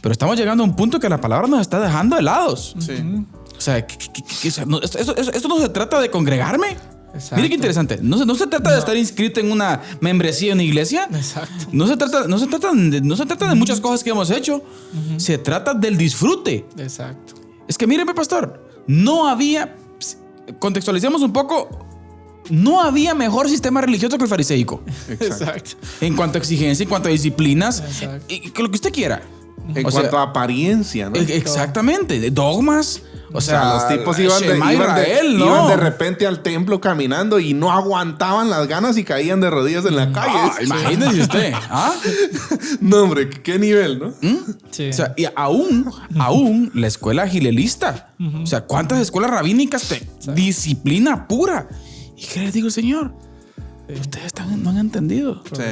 pero estamos llegando a un punto que la palabra nos está dejando helados. Sí. O sea, o sea, esto no se trata de congregarme. Exacto. Mire qué interesante. No se trata de estar inscrito en una membresía en una iglesia. Exacto. No se trata de muchas cosas que hemos hecho. Se trata del disfrute. Exacto. Es que míreme, pastor, no había, contextualicemos un poco, no había mejor sistema religioso que el fariseico. Exacto. En cuanto a exigencia, en cuanto a disciplinas, Exacto. y lo que usted quiera. En O cuanto sea, a apariencia, ¿no? Exactamente, de dogmas. O sea, los tipos iban de repente al templo caminando y no aguantaban las ganas y caían de rodillas en la calle. Imagínese usted. ¿Ah? No, hombre, qué nivel, ¿no? Sí. O sea, y aún la escuela gilelista. O sea, ¿cuántas escuelas rabínicas disciplina pura? ¿Y qué les digo, Señor? Ustedes no han entendido. Sí.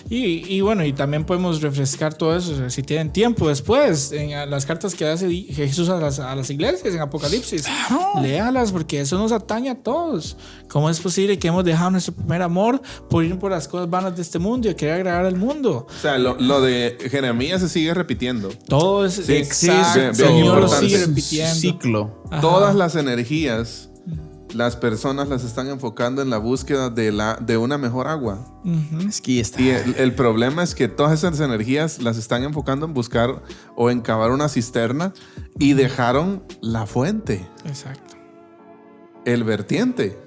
Y bueno, y también podemos refrescar todo eso, o sea, si tienen tiempo después, en las cartas que hace Jesús a las iglesias en Apocalipsis. Claro. Léalas porque eso nos atañe a todos. ¿Cómo es posible que hemos dejado nuestro primer amor por ir por las cosas vanas de este mundo y querer agradar al mundo? O sea, lo de Jeremías se sigue repitiendo. Todo es Exacto. el Señor lo sigue Importante. repitiendo. Ciclo. Ajá. Todas las energías, las personas las están enfocando en la búsqueda de una mejor agua. Es que ya está. Y el problema es que todas esas energías las están enfocando en buscar o en cavar una cisterna y dejaron la fuente, Exacto. el vertiente,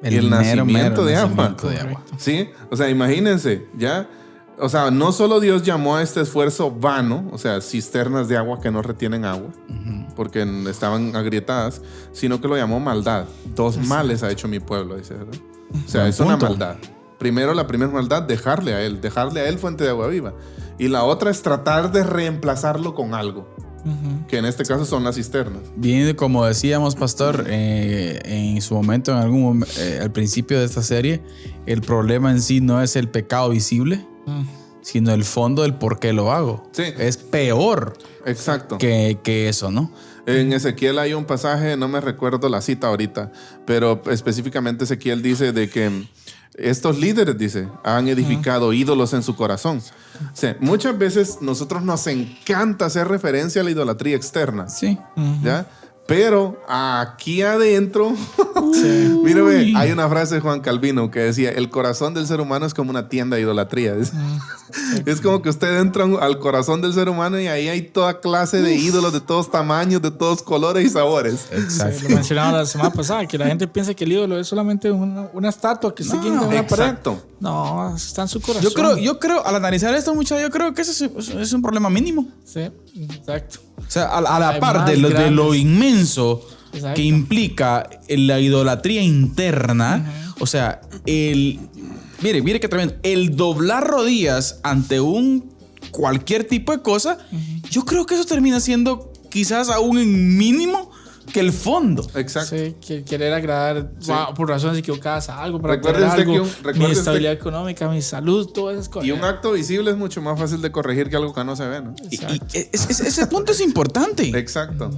El el mero nacimiento de agua. nacimiento de agua. ¿Sí? O sea, imagínense, ¿ya? O sea, no solo Dios llamó a este esfuerzo vano, o sea, cisternas de agua que no retienen agua, porque estaban agrietadas, sino que lo llamó maldad. Dos males ha hecho mi pueblo, dice, ¿verdad? O sea, Buen es una punto. maldad. Primero, la primera maldad, dejarle a él fuente de agua viva. Y la otra es tratar de reemplazarlo con algo, que en este caso son las cisternas. Bien, como decíamos, pastor, en su momento, al principio de esta serie, el problema en sí no es el pecado visible, sino el fondo del por qué lo hago. Sí. Es peor Exacto. que eso, ¿no? En Ezequiel hay un pasaje, no me recuerdo la cita ahorita, pero específicamente Ezequiel dice de que estos líderes, dice, han edificado ídolos en su corazón. O sea, muchas veces nosotros nos encanta hacer referencia a la idolatría externa, Sí. ¿ya? Pero aquí adentro, mírame, hay una frase de Juan Calvino que decía, el corazón del ser humano es como una tienda de idolatría. Es como que usted entra al corazón del ser humano y ahí hay toda clase de ídolos de todos tamaños, de todos colores y sabores. Exacto. Lo mencionaba la semana pasada, que la gente piensa que el ídolo es solamente una estatua que está guinda en una pared. Exacto. No, está en su corazón. Yo creo, al analizar esto, muchachos, yo creo que ese es un problema mínimo. Sí, exacto. O sea, a la Hay par más de lo grandes. inmenso Exacto. que implica la idolatría interna, o sea, mire que tremendo, el doblar rodillas ante cualquier tipo de cosa, yo creo que eso termina siendo quizás aún en mínimo que el fondo. Exacto. Sí, querer agradar por razones equivocadas a algo, para Recuerde agradar usted algo, que recuerde mi usted- estabilidad económica, mi salud, todas esas cosas. Y un acto visible es mucho más fácil de corregir que algo que no se ve, ¿no? Y ese punto es importante. Exacto.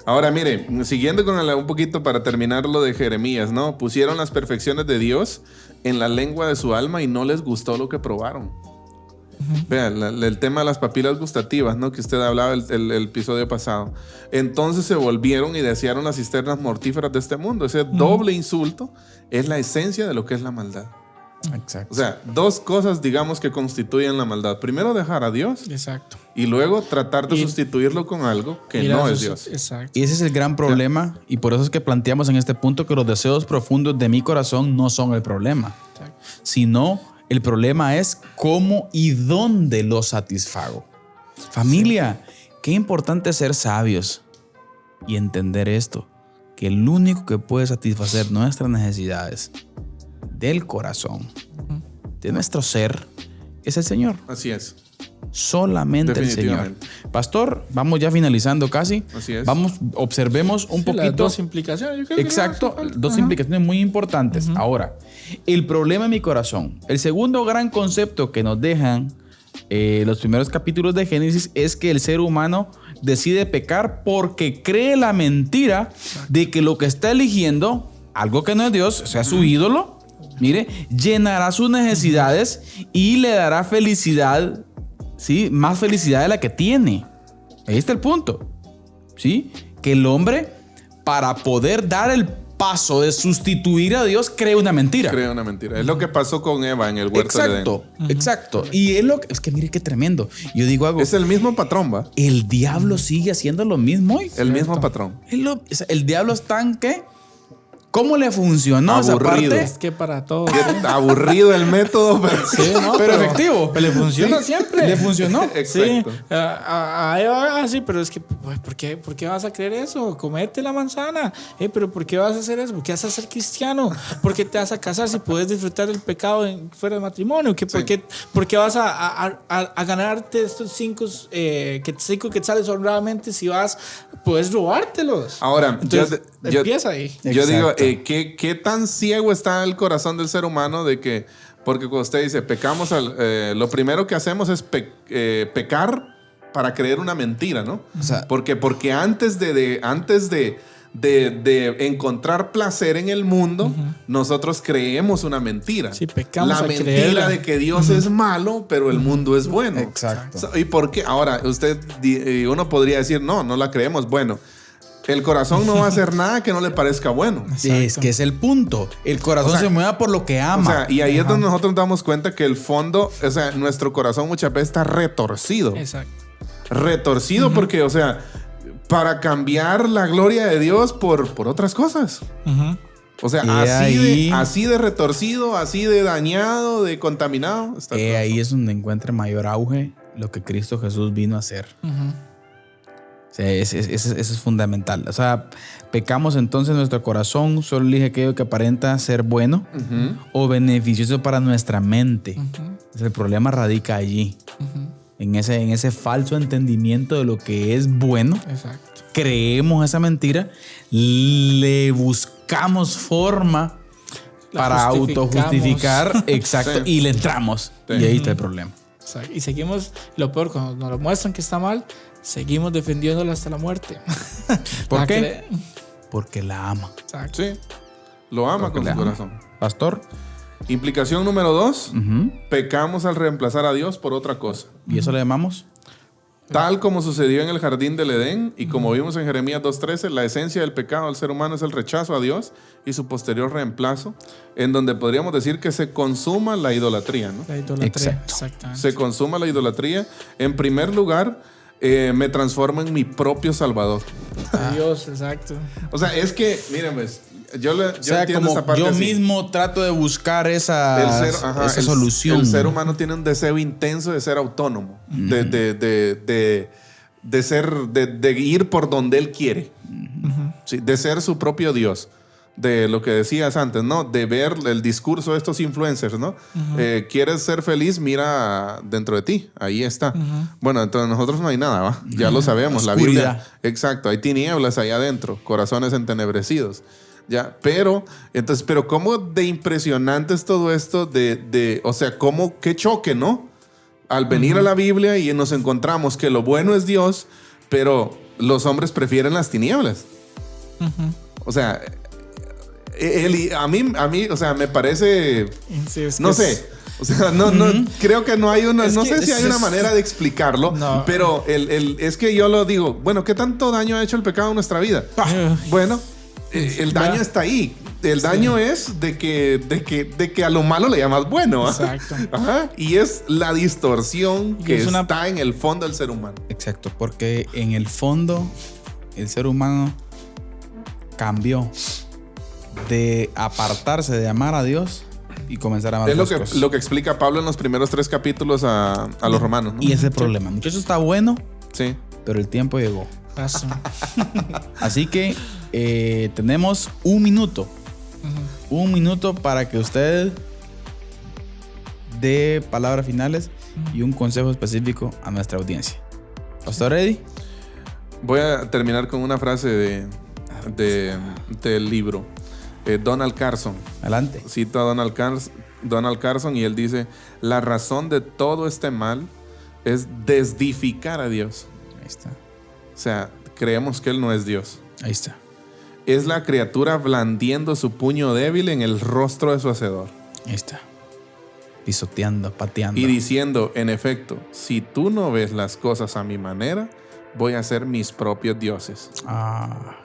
Ahora, mire, siguiendo con un poquito para terminar lo de Jeremías, ¿no? Pusieron las perfecciones de Dios en la lengua de su alma y no les gustó lo que probaron. Vean, el tema de las papilas gustativas, ¿no? Que usted hablaba el episodio pasado. Entonces se volvieron y desearon las cisternas mortíferas de este mundo. Ese doble insulto es la esencia de lo que es la maldad. Exacto. O sea, dos cosas, digamos, que constituyen la maldad. Primero, dejar a Dios Exacto. y luego tratar de Y- sustituirlo con algo que Mira, no es eso Dios. Exacto. Y ese es el gran problema, y por eso es que planteamos en este punto que los deseos profundos de mi corazón no son el problema, Exacto. sino el problema es cómo y dónde lo satisfago. Familia, qué importante es ser sabios y entender esto, que el único que puede satisfacer nuestras necesidades del corazón, de nuestro ser, es el Señor. Así es. Solamente el Señor. Definitivamente. Pastor, vamos ya finalizando casi. Así es. Vamos, observemos un Sí, las poquito. dos implicaciones. Yo creo que Exacto, no hace falta. dos Ajá. implicaciones muy importantes. Ahora, el problema en mi corazón. El segundo gran concepto que nos dejan los primeros capítulos de Génesis es que el ser humano decide pecar porque cree la mentira de que lo que está eligiendo algo que no es Dios, sea su ídolo, mire, llenará sus necesidades y le dará felicidad, ¿sí? Más felicidad de la que tiene. Ahí está el punto, ¿sí? Que el hombre, para poder dar el paso de sustituir a Dios, crea una mentira. Crea una mentira. Es lo que pasó con Eva en el huerto de Edén. Exacto, exacto. Y es que mire qué tremendo. Yo digo algo. Es el mismo patrón, ¿va? El diablo sigue haciendo lo mismo hoy. El mismo patrón. El diablo está en qué. ¿Cómo le funcionó esa Aburrido. parte? Es que para todos. Qué aburrido el método, pero Sí, no, Pero efectivo. Pero le funciona siempre. Le funcionó. Sí, Exacto. sí, pero es que, pues, ¿por qué vas a creer eso? Comete la manzana. Pero ¿por qué vas a hacer eso? ¿Por qué vas a ser cristiano? ¿Por qué te vas a casar si puedes disfrutar del pecado fuera del matrimonio? ¿Por qué vas a ganarte estos 5 quetzales honradamente si puedes robártelos? Ahora, Entonces, yo empieza ahí. Yo digo, Exacto. ¿qué tan ciego está el corazón del ser humano de que, porque cuando usted dice, pecamos, lo primero que hacemos es pecar para creer una mentira, ¿no? O sea, Porque antes de encontrar placer en el mundo, nosotros creemos una mentira. Sí, pecamos la a mentira creerla. de que Dios es malo, pero el mundo es bueno. Exacto. ¿Y por qué? Ahora, uno podría decir, no la creemos. Bueno, el corazón no va a hacer nada que no le parezca bueno. es que es el punto. El corazón O sea, se mueve por lo que O ama. sea, y ahí es donde nosotros nos damos cuenta que el fondo, o sea, nuestro corazón muchas veces está retorcido. Exacto. Retorcido porque, o sea, para cambiar la gloria de Dios por otras cosas. O sea, así de retorcido, así de dañado, de contaminado. Está todo. Ahí es donde encuentra mayor auge lo que Cristo Jesús vino a hacer. O sea, eso es fundamental. O sea, pecamos entonces en nuestro corazón, solo elige aquello que aparenta ser bueno o beneficioso para nuestra mente. El problema radica allí, en ese falso entendimiento de lo que es bueno. Exacto. Creemos esa mentira, le buscamos forma para autojustificar, exacto, Sí. y le entramos. Sí. Y ahí está el problema. Exacto. Y seguimos, lo peor, cuando nos lo muestran que está mal, seguimos defendiéndolo hasta la muerte. ¿Por qué? Porque la ama. Exacto. Sí, lo ama Porque con le su ama. corazón. Pastor. Implicación número 2, Ujú. pecamos al reemplazar a Dios por otra cosa. ¿Y eso le llamamos? Tal como sucedió en el jardín del Edén y como vimos en Jeremías 2.13, la esencia del pecado del ser humano es el rechazo a Dios y su posterior reemplazo, en donde podríamos decir que se consuma la idolatría, ¿no? La idolatría. Exacto. Exactamente. Se consuma la idolatría. En primer lugar, me transformo en mi propio salvador. Dios, exacto. O sea, es que, miren, pues, yo O sea, entiendo como esta parte yo así. mismo trato de buscar esa El solución. El ser humano tiene un deseo intenso de ser autónomo, de ir por donde él quiere, sí, de ser su propio Dios. De lo que decías antes, ¿no? De ver el discurso de estos influencers, ¿no? ¿Quieres ser feliz? Mira dentro de ti. Ahí está. Bueno, entonces nosotros no hay nada, ¿va? Ya lo sabemos. La Oscuridad. Biblia. Exacto. Hay tinieblas ahí adentro. Corazones entenebrecidos. Ya. Pero ¿cómo de impresionante es todo esto? O sea, qué choque, ¿no? Al venir a la Biblia y nos encontramos que lo bueno es Dios, pero los hombres prefieren las tinieblas. O sea, a mí, o sea, me parece, Sí, es no que sé, o sea, no, creo que no hay una, Es no que sé si hay una manera de explicarlo, No. pero es que yo lo digo, bueno, ¿qué tanto daño ha hecho el pecado en nuestra vida? Bueno, el daño está ahí. El daño es de que a lo malo le llamas bueno. ¿Ah? Exacto. Ajá. Y es la distorsión Y que es una- está en el fondo del ser humano. Exacto, porque en el fondo el ser humano cambió de apartarse de amar a Dios y comenzar a amar Es otras cosas. lo que explica Pablo en los primeros 3 capítulos a los romanos, ¿no? Y ese es el problema. Muchachos, está bueno, Sí. pero el tiempo llegó. Paso. Así que tenemos un minuto. Un minuto para que usted dé palabras finales y un consejo específico a nuestra audiencia. ¿Pastor Eddie? Voy a terminar con una frase del libro. Donald Carson. Adelante. Cito a Donald Carson y él dice: la razón de todo este mal es desdificar a Dios. Ahí está. O sea, creemos que Él no es Dios. Ahí está. es la criatura blandiendo su puño débil en el rostro de su hacedor. Ahí está. Pisoteando, pateando. Y diciendo, en efecto, si tú no ves las cosas a mi manera, voy a hacer mis propios dioses.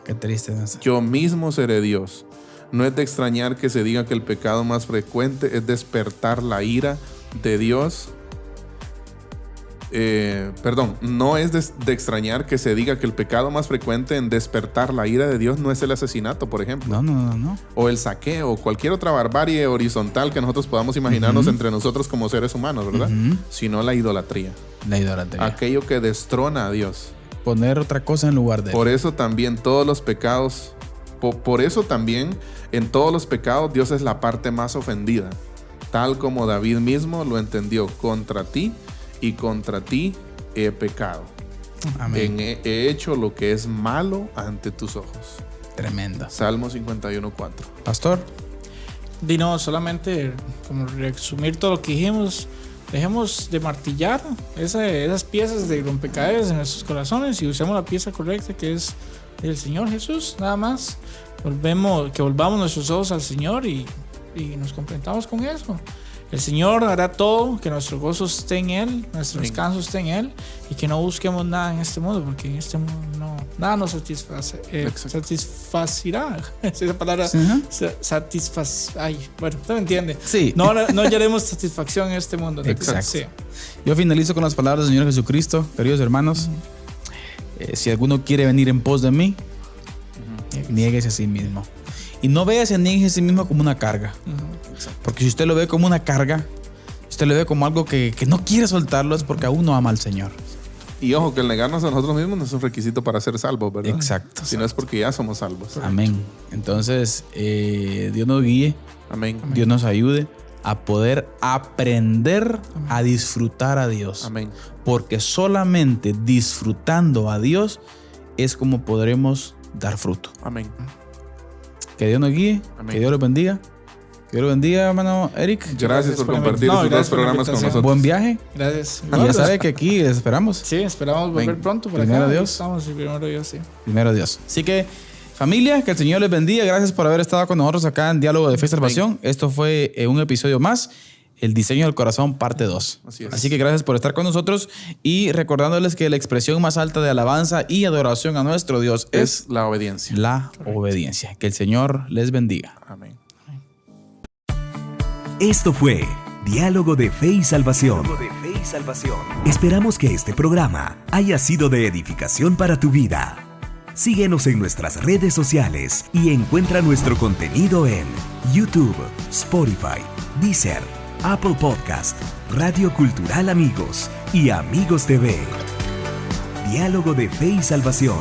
Qué triste es eso. Yo mismo seré Dios. No es de extrañar que se diga que el pecado más frecuente es despertar la ira de Dios. No es de extrañar que se diga que el pecado más frecuente en despertar la ira de Dios no es el asesinato, por ejemplo. No. O el saqueo, o cualquier otra barbarie horizontal que nosotros podamos imaginarnos entre nosotros como seres humanos, ¿verdad? Sino la idolatría. La idolatría. Aquello que destrona a Dios. Poner otra cosa en lugar de él. Por eso también todos los pecados, por eso también en todos los pecados Dios es la parte más ofendida. Tal como David mismo lo entendió, contra ti y contra ti he pecado. Amén. He hecho lo que es malo ante tus ojos. Tremendo. Salmo 51:4. Pastor. No, solamente como resumir todo lo que dijimos. Dejemos de martillar esas piezas de rompecabezas en nuestros corazones y usemos la pieza correcta, que es el Señor Jesús, nada más. Que volvamos nuestros ojos al Señor y nos contentamos con eso. El Señor hará todo, que nuestro gozo esté en Él, nuestro descanso esté en Él, y que no busquemos nada en este mundo, porque en este mundo nada nos satisfacirá. Esa palabra, bueno, usted me entiende. Sí. No hallaremos satisfacción en este mundo. Exacto. Sí. Yo finalizo con las palabras del Señor Jesucristo, queridos hermanos. Si alguno quiere venir en pos de mí, niéguese a sí mismo. Y no vea ese niegue a sí mismo como una carga. Porque si usted lo ve como una carga, usted lo ve como algo que no quiere soltarlo, es porque aún no ama al Señor. Y ojo, que el negarnos a nosotros mismos no es un requisito para ser salvos, ¿verdad? Exacto. Sino es porque ya somos salvos. Amén. Entonces, Dios nos guíe, Amén. Dios nos ayude a poder aprender a disfrutar a Dios. Amén. Porque solamente disfrutando a Dios es como podremos dar fruto. Amén. Que Dios nos guíe, Amén. que Dios los bendiga. Que Dios los bendiga, hermano Eric. Gracias por compartir No, estos gracias dos por la programas con invitación. nosotros. Buen viaje. Gracias. Y ya sabe que aquí les esperamos. Sí, esperamos volver Ven. pronto por Primero acá. Dios. Estamos, primero Dios, sí. Primero Dios. Así que, familia, que el Señor les bendiga. Gracias por haber estado con nosotros acá en Diálogo de Fe y Salvación. Esto fue un episodio más. El diseño del corazón, parte 2. Así que gracias por estar con nosotros y recordándoles que la expresión más alta de alabanza y adoración a nuestro Dios es la obediencia. la obediencia. Que el Señor les bendiga. Amén. Esto fue Diálogo de Fe y Salvación. Esperamos que este programa haya sido de edificación para tu vida. Síguenos en nuestras redes sociales y encuentra nuestro contenido en YouTube, Spotify, Deezer, Apple Podcast, Radio Cultural Amigos y Amigos TV. Diálogo de Fe y Salvación.